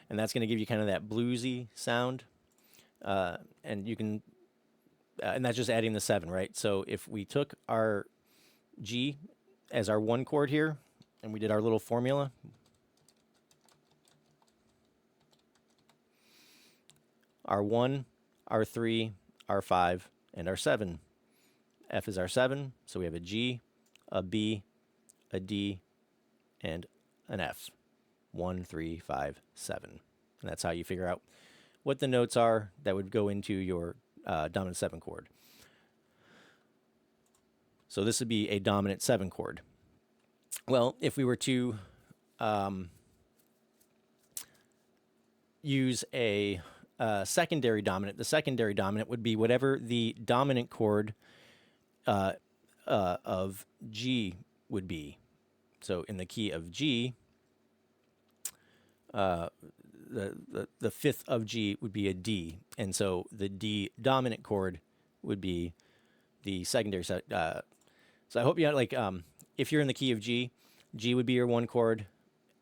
And that's going to give you kind of that bluesy sound. And you can, and that's just adding the 7, right? So if we took our G as our 1 chord here, and we did our little formula, our 1, our 3, our 5, and our 7. F is our 7, so we have a G, a B, a D, and an F. 1, 3, 5, 7. And that's how you figure out what the notes are that would go into your dominant 7 chord. So this would be a dominant 7 chord. Well, if we were to use a secondary dominant, the secondary dominant would be whatever the dominant chord of G would be. So in the key of G, the fifth of G would be a D, and so the D dominant chord would be the secondary. So I hope you like if you're in the key of G, G would be your 1 chord,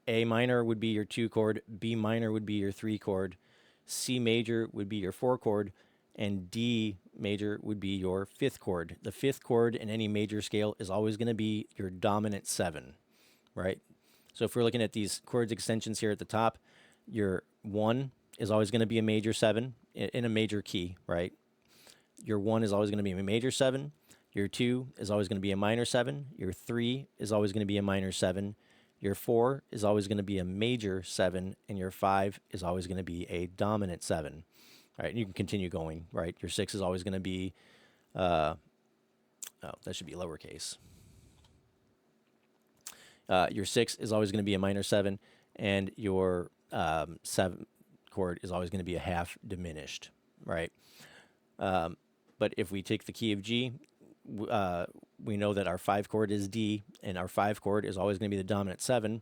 A minor would be your 2 chord, B minor would be your 3 chord, C major would be your 4 chord, and D major would be your 5th chord. The 5th chord in any major scale is always going to be your dominant 7, right? So if we're looking at these chords extensions here at the top, your 1 is always going to be a major 7 in a major key, right? Your 1 is always going to be a major 7. Your 2 is always going to be a minor 7. Your 3 is always going to be a minor 7. Your 4 is always going to be a major 7. And your 5 is always going to be a dominant 7. All right, and you can continue going, right? Your 6 is always going to be, oh, that should be lowercase. Your 6 is always going to be a minor 7, and your 7 chord is always going to be a half diminished, right? But if we take the key of G, we know that our 5 chord is D, and our 5 chord is always going to be the dominant 7,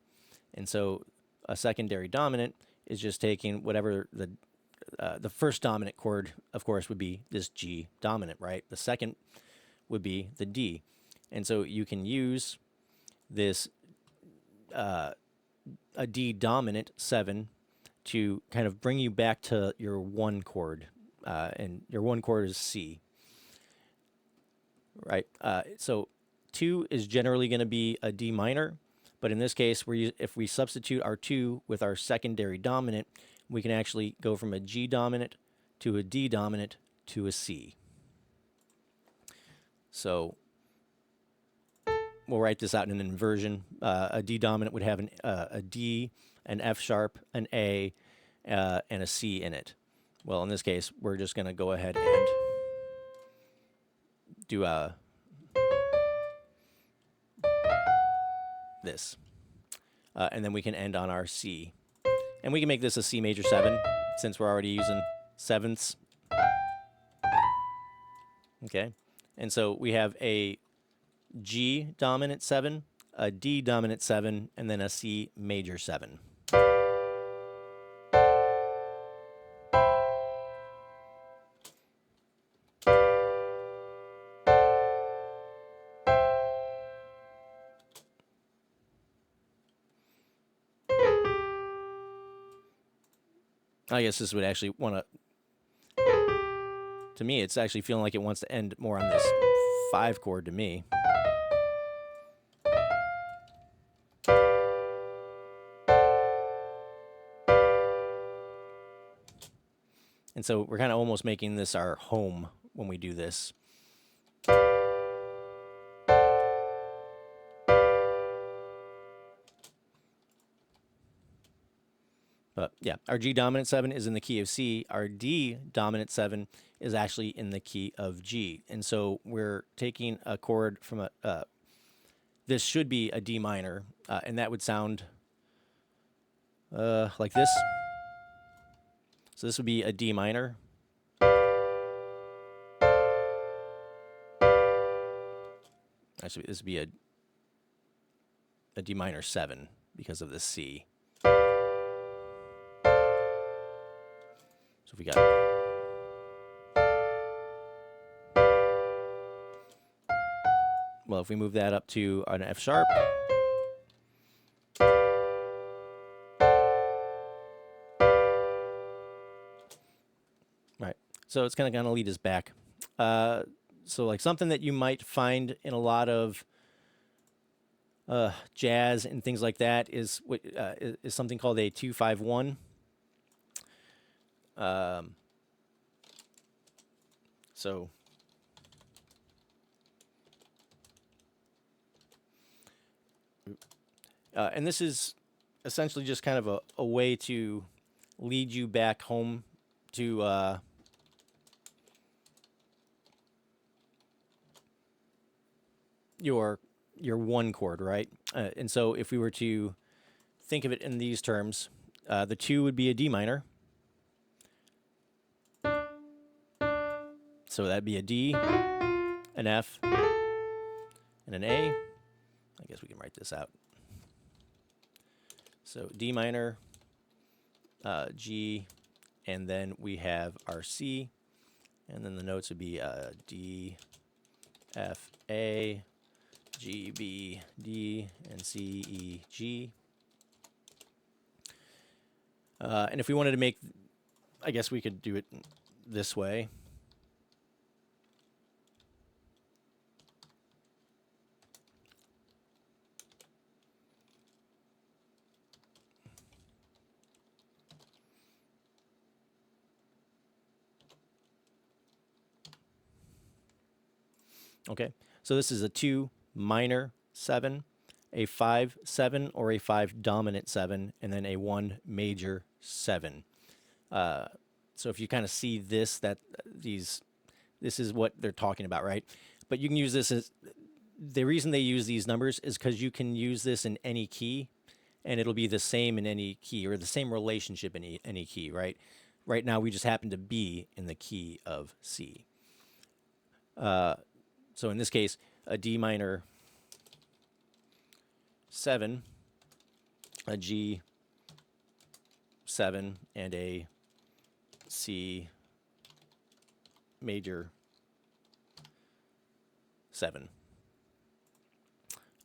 and so a secondary dominant is just taking whatever the first dominant chord, of course, would be this G dominant, right? The second would be the D, and so you can use this a D dominant 7 to kind of bring you back to your 1 chord, and your 1 chord is C, right? So 2 is generally going to be a D minor, but in this case, if we substitute our 2 with our secondary dominant, we can actually go from a G dominant to a D dominant to a C. So we'll write this out in an inversion. A D dominant would have a D, an F sharp, an A, and a C in it. Well, in this case, we're just going to go ahead and do this. And then we can end on our C. And we can make this a C major 7, since we're already using sevenths. Okay. And so we have a G dominant 7, a D dominant 7, and then a C major 7. I guess this would actually want to me, it's actually feeling like it wants to end more on this 5 chord to me. And so we're kind of almost making this our home when we do this. But yeah, our G dominant 7 is in the key of C. Our D dominant 7 is actually in the key of G. And so we're taking a chord from this should be a D minor, and that would sound like this. So this would be a D minor. Actually, this would be a D minor 7 because of the C. So if we got, well, if we move that up to an F sharp, right? So it's kind of going to lead us back. So like something that you might find in a lot of jazz and things like that is is something called a 2-5-1. So and this is essentially just kind of a way to lead you back home to your one chord, right? And so if we were to think of it in these terms, the 2 would be a D minor. So that'd be a D, an F, and an A. I guess we can write this out. So D minor, G, and then we have our C, and then the notes would be D, F, A, G, B, D, and C, E, G. And if we wanted to make, I guess we could do it this way. Okay, so this is a 2 minor 7, a 5-7 or a 5 dominant 7, and then a 1 major 7. So if you kind of see this, this is what they're talking about, right? But you can use this as, the reason they use these numbers is because you can use this in any key, and it'll be the same in any key, or the same relationship in any key, right? Right now we just happen to be in the key of C. So in this case, a D minor 7, a G 7, and a C major 7.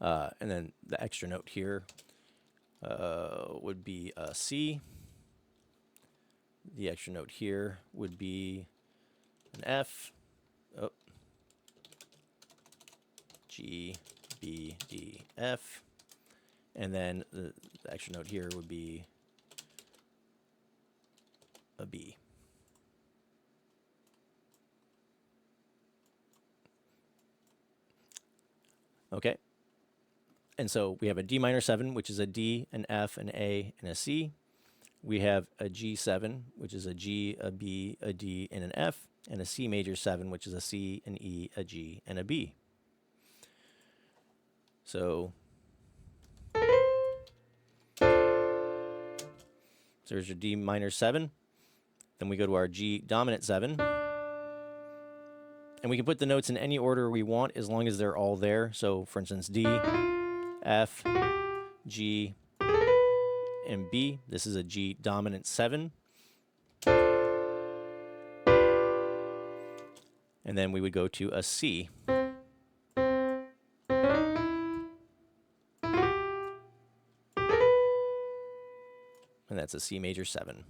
And then the extra note here would be a C. The extra note here would be an F. Oh. G, B, D, F. And then the extra note here would be a B. Okay. And so we have a D minor 7, which is a D, an F, an A, and a C. We have a G7, which is a G, a B, a D, and an F, and a C major 7, which is a C, an E, a G, and a B. So there's your D minor 7. Then we go to our G dominant 7. And we can put the notes in any order we want as long as they're all there. So for instance, D, F, G, and B. This is a G dominant 7. And then we would go to a C. And that's a C major 7.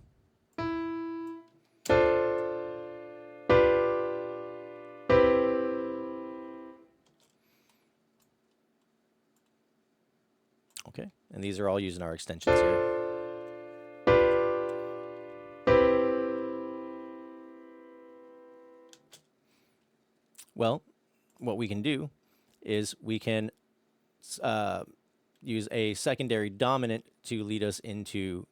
Okay, and these are all using our extensions here. Well, what we can do is we can use a secondary dominant to lead us into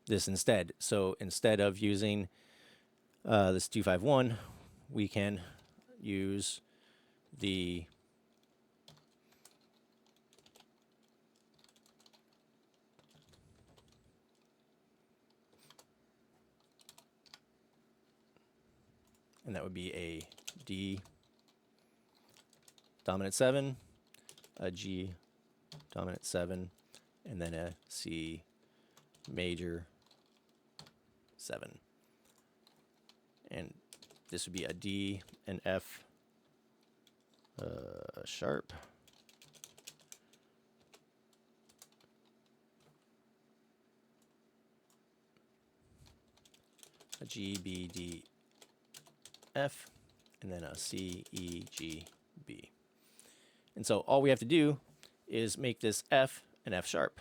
this instead. So instead of using this 2-5-1, we can use the and that would be a D dominant 7, a G dominant 7, and then a C major 7. And this would be a D and F sharp. A G, B, D, F, and then a C, E, G, B. And so all we have to do is make this F an F sharp.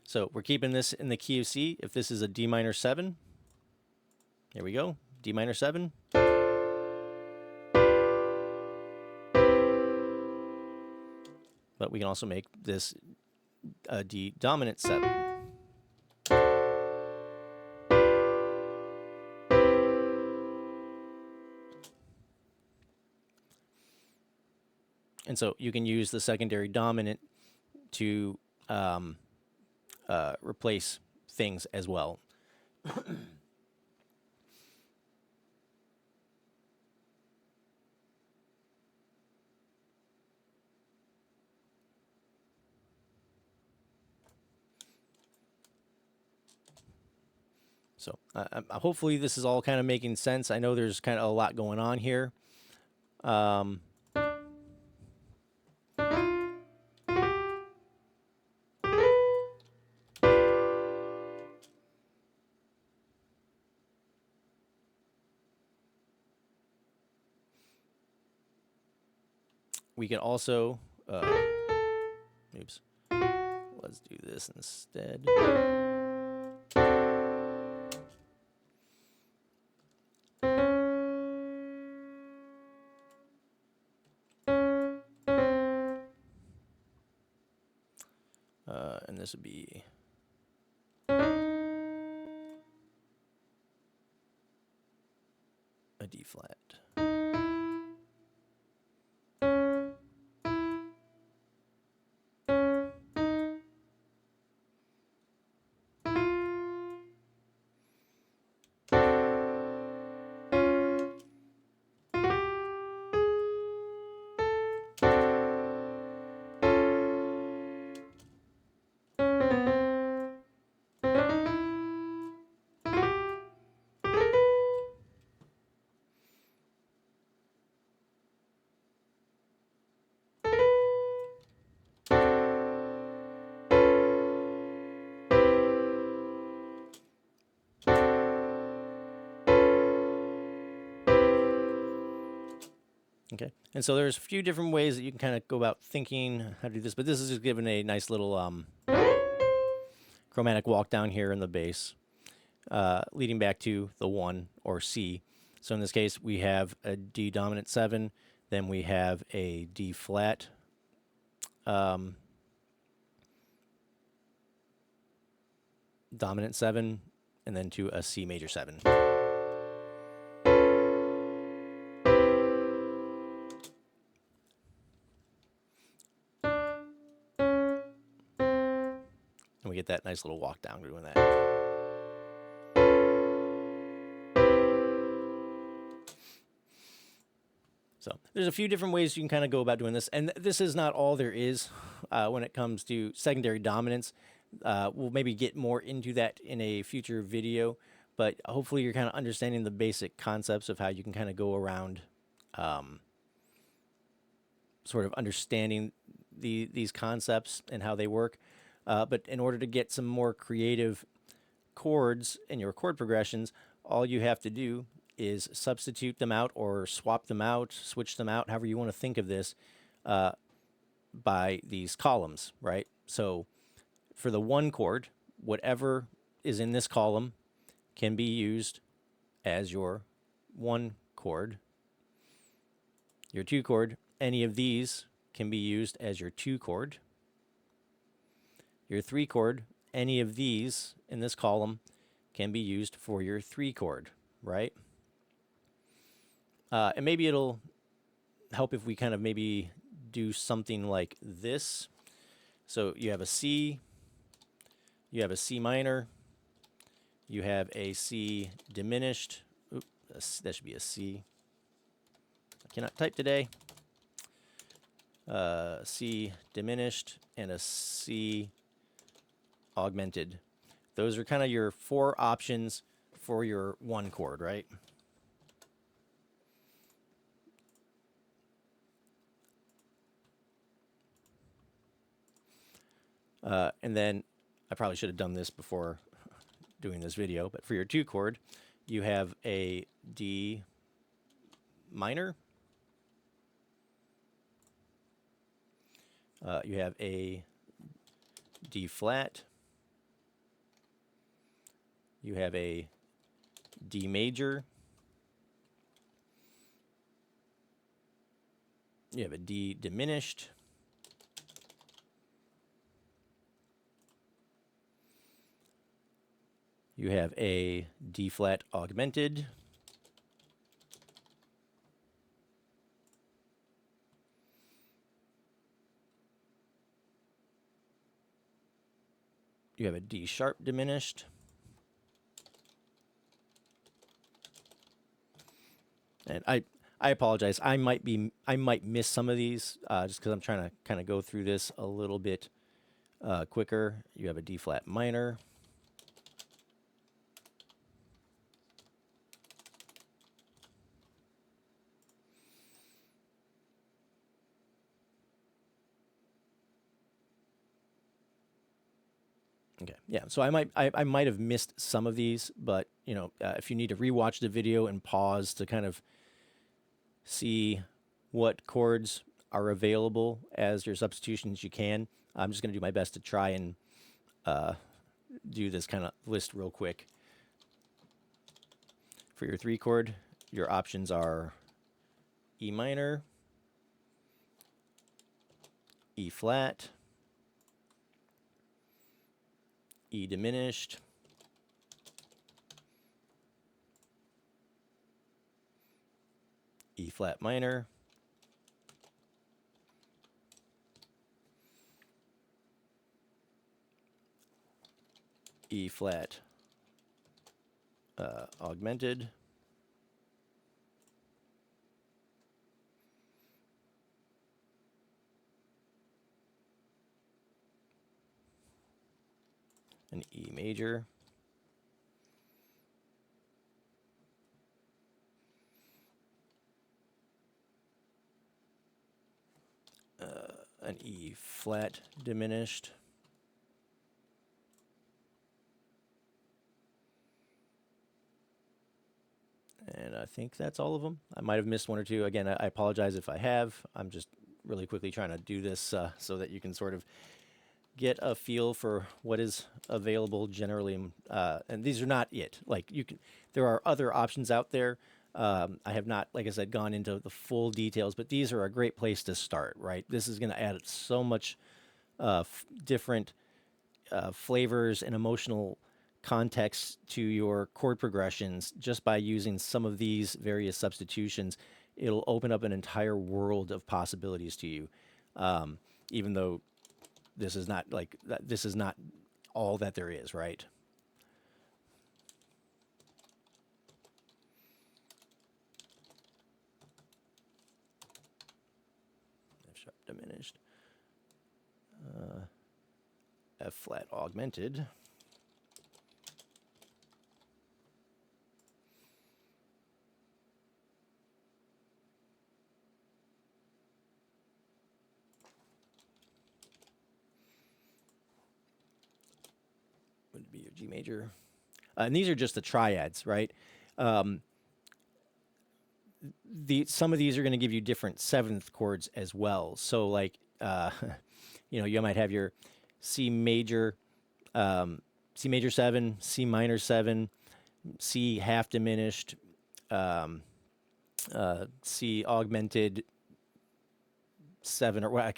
So we're keeping this in the key of C. If this is a D minor 7, here we go, D minor 7. But we can also make this a D dominant 7. And so you can use the secondary dominant to replace things as well. So hopefully this is all kind of making sense. I know there's kind of a lot going on here. We can also, oops, let's do this instead. And this would be a D flat. Okay, and so there's a few different ways that you can kind of go about thinking how to do this, but this is just giving a nice little chromatic walk down here in the bass, leading back to the 1 or C. So in this case, we have a D dominant 7, then we have a D flat dominant 7, and then to a C major 7. And we get that nice little walk down doing that. So there's a few different ways you can kind of go about doing this. And this is not all there is when it comes to secondary dominance. We'll maybe get more into that in a future video. But hopefully you're kind of understanding the basic concepts of how you can kind of go around sort of understanding these concepts and how they work. But in order to get some more creative chords in your chord progressions, all you have to do is substitute them out or swap them out, switch them out, however you want to think of this, by these columns, right? So for the 1 chord, whatever is in this column can be used as your 1 chord. Your 2 chord, any of these can be used as your 2 chord. Your 3 chord, any of these in this column can be used for your 3 chord, right? And maybe it'll help if we kind of maybe do something like this. So you have a C, you have a C minor, you have a C diminished. Oop, that should be a C. I cannot type today. C diminished and a C augmented. Those are kind of your 4 options for your 1 chord, right? And then I probably should have done this before doing this video, but for your 2 chord, you have a D minor, you have a D flat, you have a D major, you have a D diminished, you have a D flat augmented, you have a D sharp diminished, and I apologize. I might miss some of these just because I'm trying to kind of go through this a little bit quicker. You have a D flat minor, okay, yeah. So I might have missed some of these, but you know, if you need to rewatch the video and pause to kind of see what chords are available as your substitutions, you can. I'm just going to do my best to try and do this kind of list real quick. For your 3 chord, your options are E minor, E flat, E diminished, E flat minor, E flat augmented, an E major, an E flat diminished, and I think that's all of them. I might have missed 1 or 2. Again, I apologize if I have. I'm just really quickly trying to do this so that you can sort of get a feel for what is available generally. And these are not it. Like you can, there are other options out there. I have not, like I said, gone into the full details, but these are a great place to start, right? This is going to add so much different flavors and emotional context to your chord progressions just by using some of these various substitutions. It'll open up an entire world of possibilities to you. Even though this is not like this is not all that there is, right? F sharp diminished, F flat augmented, would be your G major. And these are just the triads, right? Some of these are going to give you different 7th chords as well. So like, you know, you might have your C major 7, C minor 7, C half diminished, C augmented 7, or what?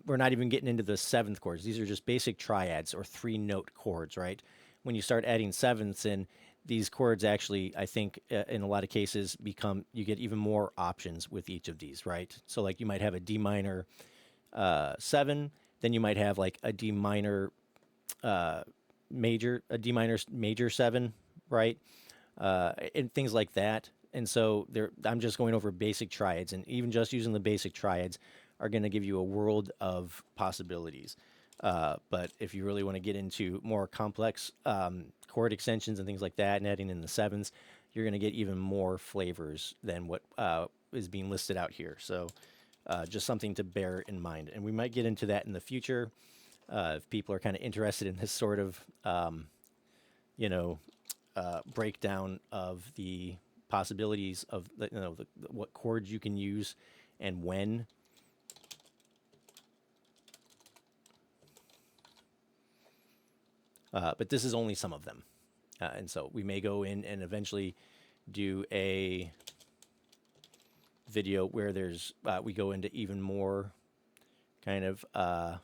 We're not even getting into the 7th chords. These are just basic triads or 3-note chords, right? When you start adding 7ths in, these chords actually, I think, in a lot of cases, you get even more options with each of these, right? So like you might have a D minor 7, then you might have like a D minor major, a D minor major 7, right? And things like that. And so I'm just going over basic triads, and even just using the basic triads are going to give you a world of possibilities. But if you really want to get into more complex chord extensions and things like that, and adding in the sevens, you're going to get even more flavors than what is being listed out here. So just something to bear in mind. And we might get into that in the future if people are kind of interested in this sort of, you know, breakdown of the possibilities of what chords you can use and when. But this is only some of them. And so we may go in and eventually do a video where we go into even more kind of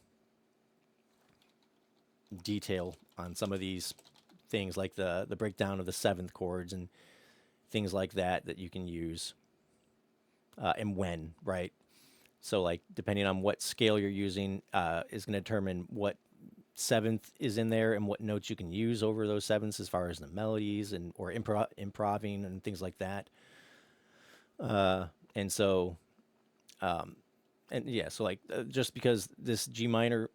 detail on some of these things, like the breakdown of the seventh chords and things like that you can use and when, right? So like depending on what scale you're using is going to determine what seventh is in there and what notes you can use over those sevenths as far as the melodies or improving and things like that. And so, and yeah, so like just because this G minor,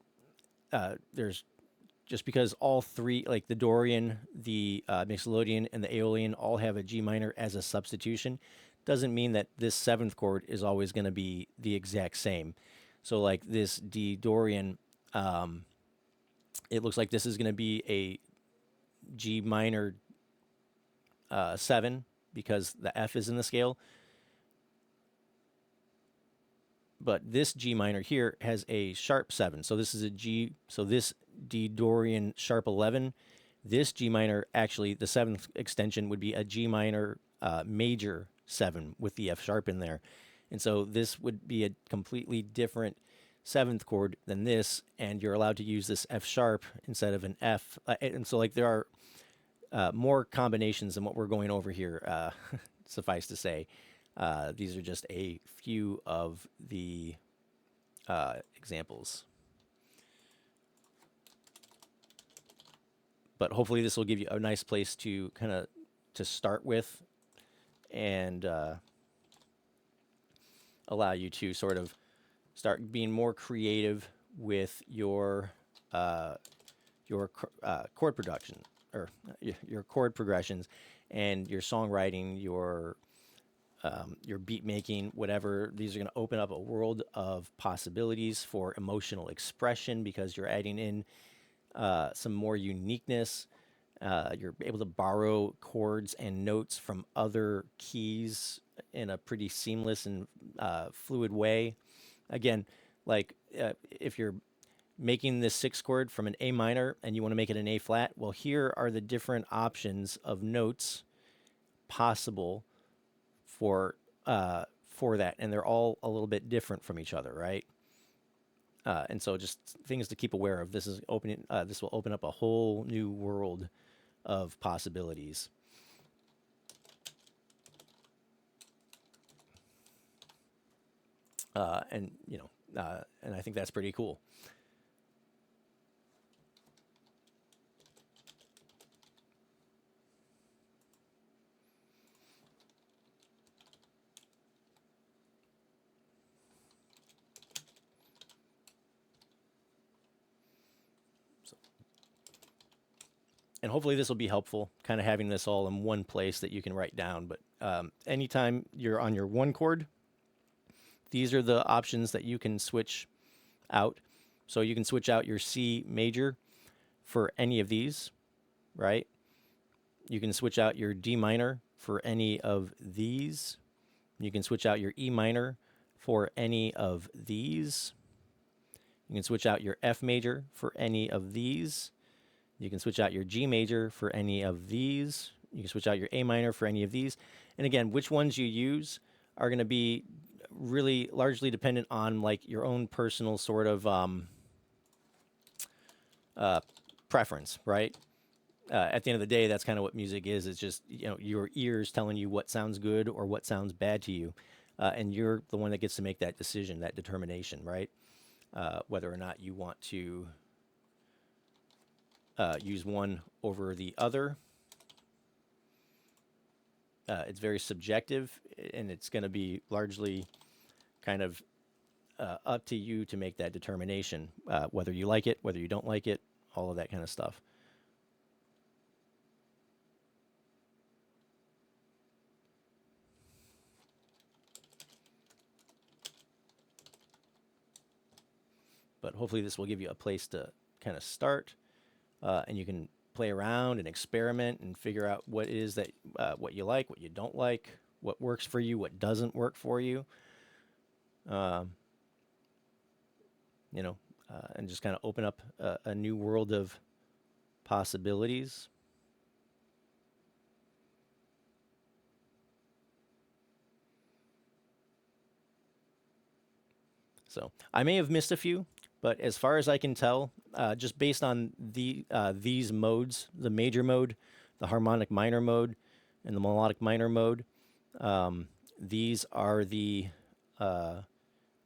just because all three, like the Dorian, the Mixolydian, and the Aeolian, all have a G minor as a substitution, doesn't mean that this seventh chord is always going to be the exact same. So like this D Dorian, it looks like this is going to be a G minor 7 because the F is in the scale. But this G minor here has a sharp 7. So this is a G, so this D Dorian sharp 11. This G minor, actually, the 7th extension would be a G minor major 7 with the F sharp in there. And so this would be a completely different 7th chord than this, and you're allowed to use this F sharp instead of an F. And so like there are more combinations than what we're going over here, suffice to say. These are just a few of the examples. But hopefully this will give you a nice place to kind of to start with and allow you to sort of start being more creative with your chord production or your chord progressions and your songwriting, your beat making, whatever. These are going to open up a world of possibilities for emotional expression because you're adding in some more uniqueness. You're able to borrow chords and notes from other keys in a pretty seamless and fluid way. Again, like if you're making this 6th chord from an A minor and you want to make it an A flat, well, here are the different options of notes possible for that, and they're all a little bit different from each other, right? And so just things to keep aware of. This will open up a whole new world of possibilities. And and I think that's pretty cool. And hopefully this will be helpful, kind of having this all in one place that you can write down. But anytime you're on your one chord, these are the options that you can switch out. So you can switch out your C major for any of these, right? You can switch out your D minor for any of these. You can switch out your E minor for any of these. You can switch out your F major for any of these. You can switch out your G major for any of these. You can switch out your A minor for any of these. And again, which ones you use are going to be really largely dependent on like your own personal sort of preference, right? at the end of the day, that's kind of what music is. It's just, your ears telling you what sounds good or what sounds bad to you. And you're the one that gets to make that decision, that determination, right? Whether or not you want to use one over the other. It's very subjective, and it's going to be largely kind of up to you to make that determination, whether you like it, whether you don't like it, all of that kind of stuff. But hopefully this will give you a place to kind of start, and you can play around and experiment and figure out what it is that what you like, what you don't like, what works for you, what doesn't work for you. And just kind of open up a new world of possibilities. So I may have missed a few, but as far as I can tell, just based on these modes, the major mode, the harmonic minor mode, and the melodic minor mode, these are the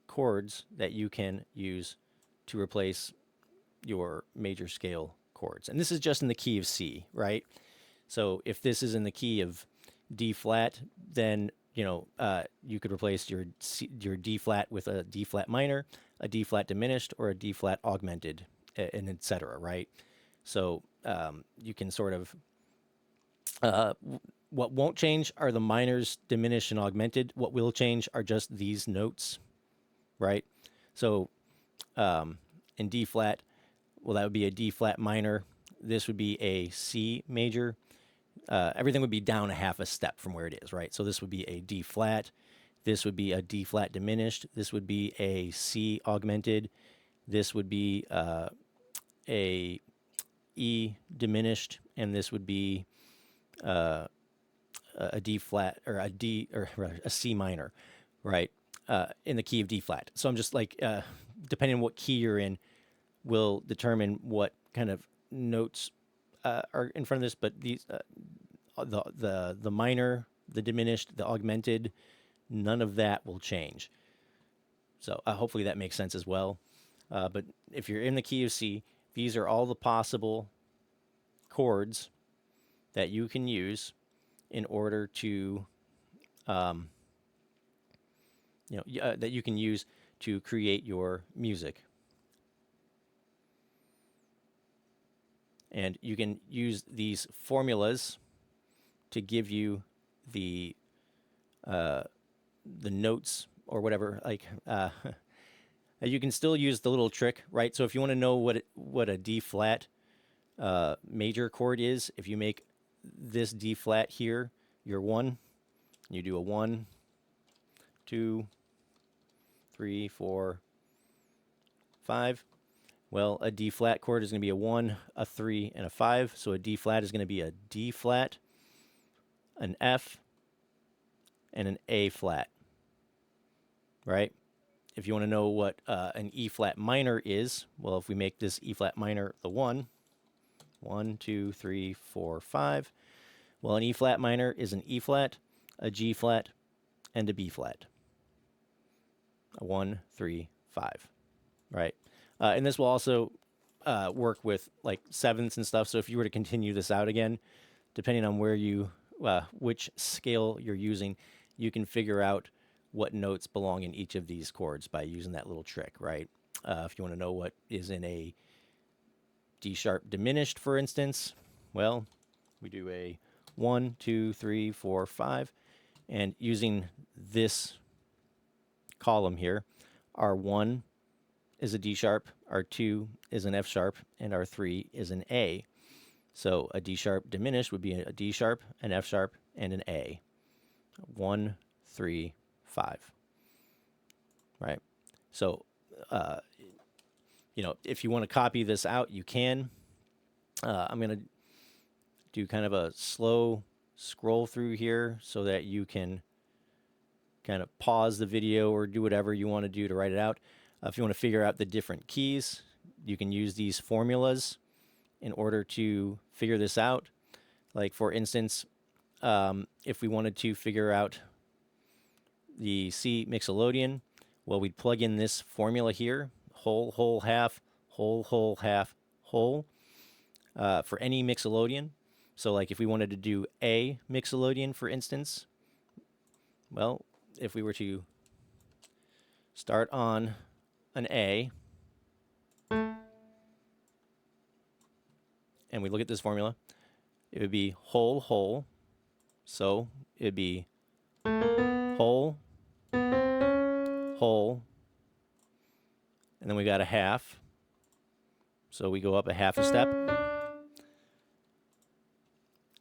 chords that you can use to replace your major scale chords. And this is just in the key of C, right? So if this is in the key of D flat, then you could replace your D flat with a D flat minor, a D flat diminished, or a D flat augmented, and etc. Right? So you can sort of what won't change are the minors, diminished and augmented. What will change are just these notes, right? So in D flat, well, that would be a D flat minor. This would be a C major. Everything would be down a half a step from where it is, right? So this would be a D flat. This would be a D flat diminished. This would be a C augmented. This would be a E diminished, and this would be a D flat or a D or a C minor, right? In the key of D flat. So I'm just like, depending on what key you're in, will determine what kind of notes are in front of this. But these, the minor, the diminished, the augmented, none of that will change. So hopefully that makes sense as well. But if you're in the key of C, these are all the possible chords that you can use in order to, that you can use to create your music. And you can use these formulas to give you the notes or whatever. Like you can still use the little trick, right? So if you want to know what a D flat major chord is, if you make this D flat here your 1, you do a 1, 2, 3, 4, 5. Well, a D flat chord is going to be a 1, a 3, and a 5. So a D flat is going to be a D flat, an F, and an A flat, right? If you want to know what an E flat minor is, well, if we make this E flat minor the 1, 1, 2, 3, 4, 5. Well, an E flat minor is an E flat, a G flat, and a B flat. A 1, 3, 5, right? And this will also work with like sevenths and stuff. So if you were to continue this out again, depending on where you, which scale you're using, you can figure out what notes belong in each of these chords by using that little trick, right? If you want to know what is in a D sharp diminished, for instance, well, we do a 1, 2, 3, 4, 5, and using this column here, our 1 is a D sharp, our 2 is an F sharp, and our 3 is an A. So a D sharp diminished would be a D sharp, an F sharp, and an A. 1, 3, 5. Right? So, if you want to copy this out, you can. I'm going to do kind of a slow scroll through here so that you can kind of pause the video or do whatever you want to do to write it out. If you want to figure out the different keys, you can use these formulas in order to figure this out. Like, for instance, if we wanted to figure out the C mixolydian, well, we'd plug in this formula here, whole, whole, half, whole, whole, half, whole, for any mixolydian. So like if we wanted to do A mixolydian, for instance, well, if we were to start on an A, and we look at this formula, it would be whole, whole. So it would be whole, whole, and then we got a half. So we go up a half a step.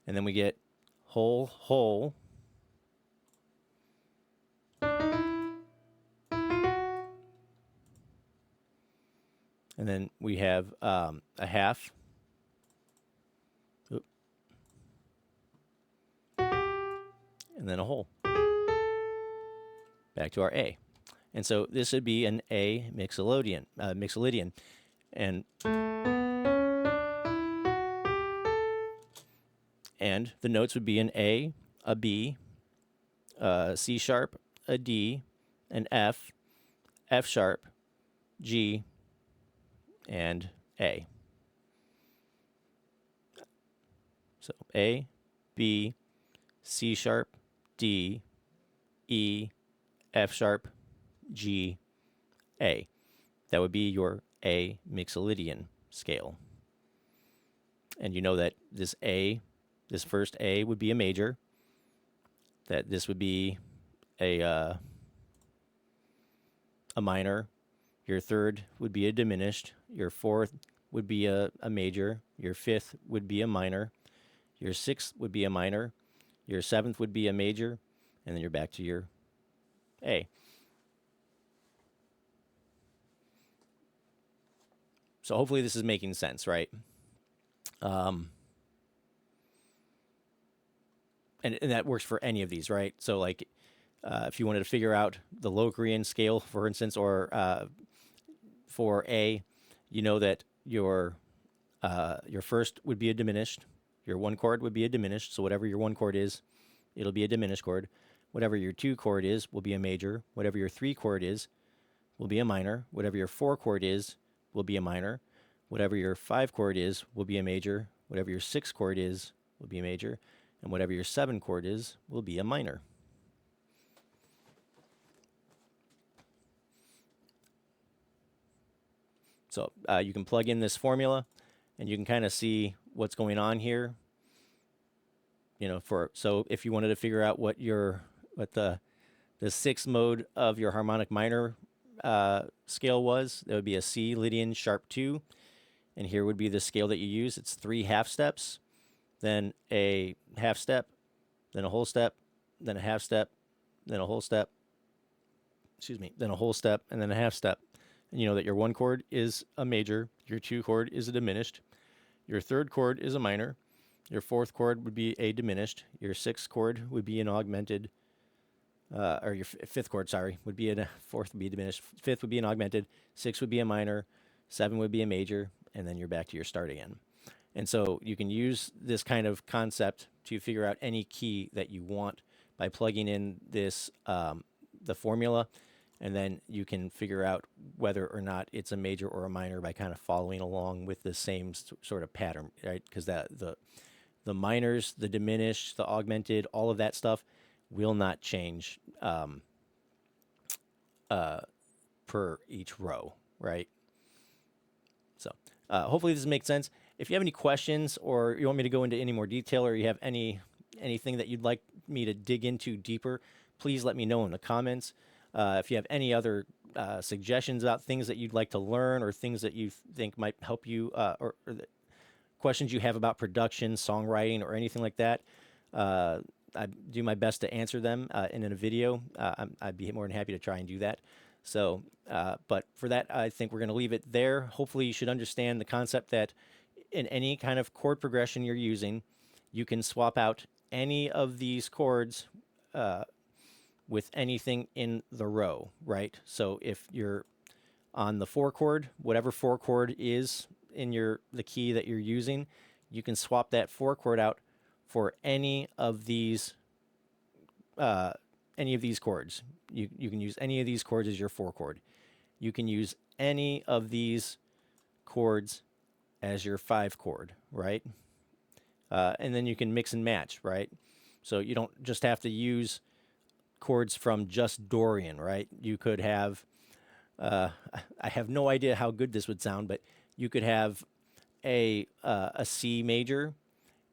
And then we get whole, whole. And then we have a half. Oop. And then a whole. Back to our A. And so this would be an A mixolydian. And the notes would be an A, a B, a C sharp, a D, an F, F sharp, G, and A. So A, B, C sharp, D, E, F sharp, G, A. That would be your A mixolydian scale. And you know that this A, this first A would be a major, that this would be a minor, your third would be a diminished, your fourth would be a major, your fifth would be a minor, your sixth would be a minor, your seventh would be a major, and then you're back to your A. So hopefully this is making sense, right? And that works for any of these, right? So like if you wanted to figure out the Locrian scale, for instance, or for A, you know that your first would be a diminished, your one chord would be a diminished, so whatever your one chord is, it'll be a diminished chord. Whatever your two chord is will be a major. Whatever your three chord is will be a minor. Whatever your four chord is will be a minor. Whatever your five chord is will be a major. Whatever your six chord is will be a major. And whatever your seven chord is will be a minor. So you can plug in this formula, and you can kind of see what's going on here. You know, so if you wanted to figure out what the sixth mode of your harmonic minor scale was, that would be a C Lydian sharp 2, and here would be the scale that you use. It's 3 half steps, then a half step, then a whole step, then a half step, then a whole step. Then a whole step, and then a half step. And you know that your one chord is a major, your two chord is a diminished, your third chord is a minor, your fourth chord would be a diminished, your sixth chord would be an augmented, or your fifth chord, sorry, would be a fourth would be diminished, fifth would be an augmented, six would be a minor, seven would be a major, and then you're back to your start again. And so you can use this kind of concept to figure out any key that you want by plugging in this the formula, and then you can figure out whether or not it's a major or a minor by kind of following along with the same sort of pattern, right? Because the minors, the diminished, the augmented, all of that stuff will not change per each row, right? So hopefully this makes sense. If you have any questions, or you want me to go into any more detail, or you have anything that you'd like me to dig into deeper, please let me know in the comments. If you have any other suggestions about things that you'd like to learn, or things that you think might help you, or questions you have about production, songwriting, or anything like that, I do my best to answer them in a video. I'd be more than happy to try and do that. So, but for that, I think we're going to leave it there. Hopefully you should understand the concept that in any kind of chord progression you're using, you can swap out any of these chords with anything in the row, right? So if you're on the 4 chord, whatever 4 chord is in the key that you're using, you can swap that 4 chord out for any of these chords. You can use any of these chords as your 4 chord. You can use any of these chords as your 5 chord, right? And then you can mix and match, right? So you don't just have to use chords from just Dorian, right? You could have, I have no idea how good this would sound, but you could have a C major,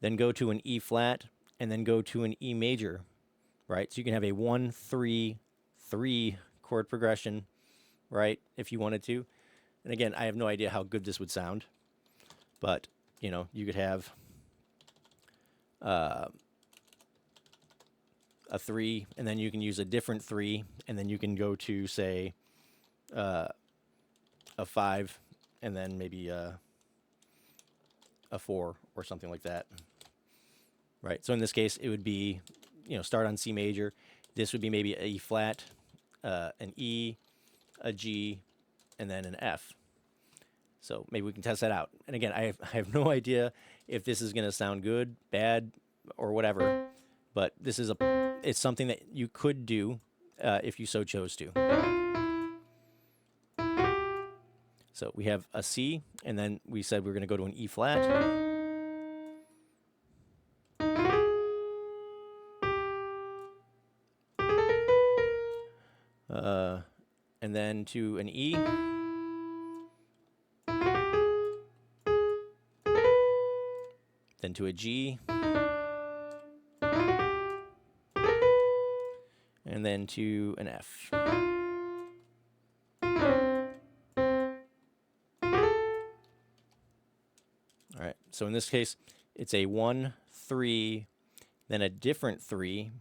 then go to an E flat, and then go to an E major, right? So you can have a 1, 3, 3 chord progression, right? If you wanted to. And again, I have no idea how good this would sound, but you could have a 3, and then you can use a different 3, and then you can go to, say, a 5, and then maybe a 4 or something like that, right? So in this case, it would be, start on C major. This would be maybe a E flat, an E, a G, and then an F. So maybe we can test that out. And again, I have no idea if this is going to sound good, bad, or whatever, but it's something that you could do if you so chose to. So we have a C, and then we said we were going to go to an E flat. And then to an E. Then to a G. And then to an F. All right, so in this case, it's a 1, 3, then a different 3,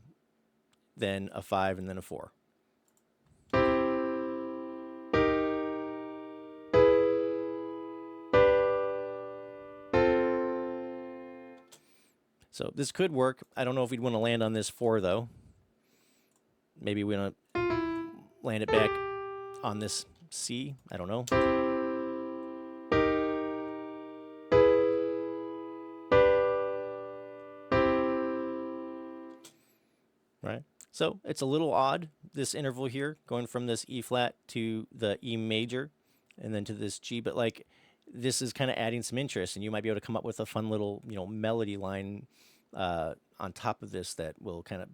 then a 5, and then a 4. So this could work. I don't know if we'd want to land on this 4, though. Maybe we want to land it back on this C. I don't know. Right? So it's a little odd, this interval here, going from this E flat to the E major and then to this G, but like this is kind of adding some interest, and you might be able to come up with a fun little, melody line on top of this that will kind of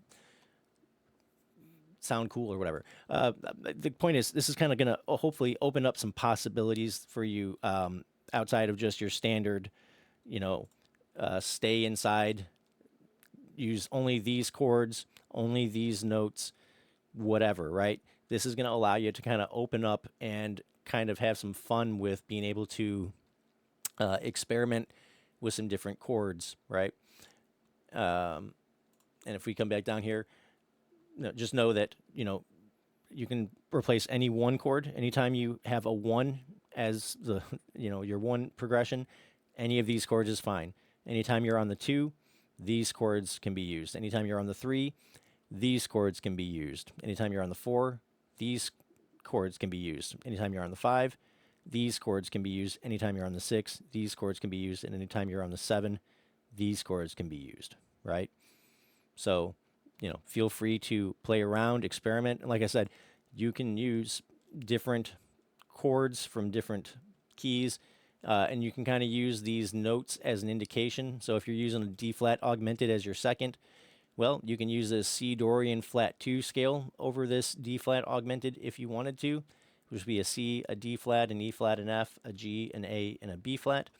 sound cool or whatever. The point is, this is kind of going to hopefully open up some possibilities for you outside of just your standard, stay inside, use only these chords, only these notes, whatever, right? This is going to allow you to kind of open up and kind of have some fun with being able to experiment with some different chords, right? And if we come back down here, just know that, you can replace any one chord. Anytime you have a 1 as the, your 1 progression, any of these chords is fine. Anytime you're on the 2, these chords can be used. Anytime you're on the 3, these chords can be used. Anytime you're on the 4, these chords can be used. Anytime you're on the 5, these chords can be used. Anytime you're on the 6, these chords can be used. And anytime you're on the 7, these chords can be used, right? So, feel free to play around, experiment. And like I said, you can use different chords from different keys, and you can kind of use these notes as an indication. So if you're using a D flat augmented as your second, well, you can use a C Dorian flat 2 scale over this D flat augmented if you wanted to, which would be a C, a D flat, an E flat, an F, a G, an A, and a B flat.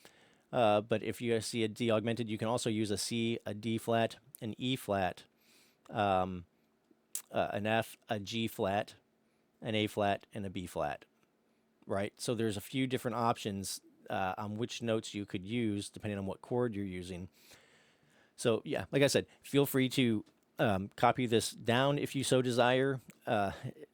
But if you see a D augmented, you can also use a C, a D flat, an E flat, an F, a G flat, an A flat, and a B flat, right? So there's a few different options on which notes you could use depending on what chord you're using. So yeah, like I said, feel free to copy this down if you so desire,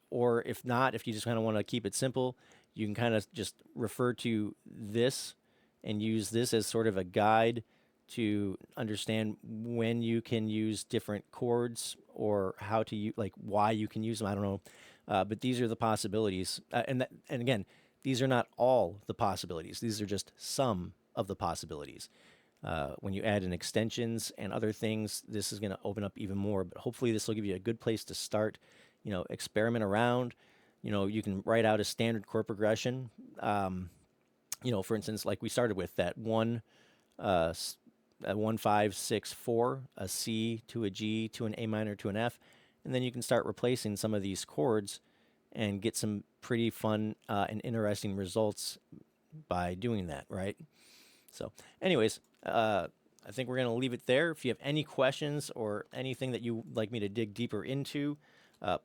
or if not, if you just kind of want to keep it simple, you can kind of just refer to this and use this as sort of a guide to understand when you can use different chords or how to use, like why you can use them. I don't know, but these are the possibilities. And again, these are not all the possibilities. These are just some of the possibilities. When you add in extensions and other things, this is going to open up even more. But hopefully, this will give you a good place to start. Experiment around. You can write out a standard chord progression. For instance, like we started with that uh, a 1 5 6 4, a C to a G to an A minor to an F, and then you can start replacing some of these chords and get some pretty fun and interesting results by doing that, right? So, anyways, I think we're going to leave it there. If you have any questions or anything that you'd like me to dig deeper into,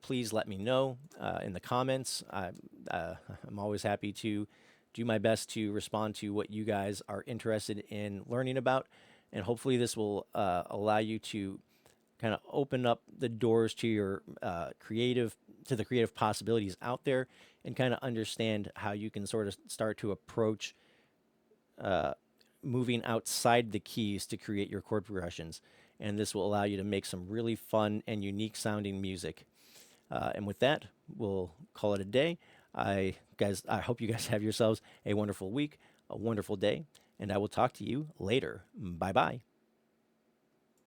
please let me know in the comments. I'm always happy to do my best to respond to what you guys are interested in learning about. And hopefully, this will allow you to kind of open up the doors to your the creative possibilities out there, and kind of understand how you can sort of start to approach moving outside the keys to create your chord progressions. And this will allow you to make some really fun and unique sounding music. And with that, we'll call it a day. I hope you guys have yourselves a wonderful week, a wonderful day, and I will talk to you later. Bye bye.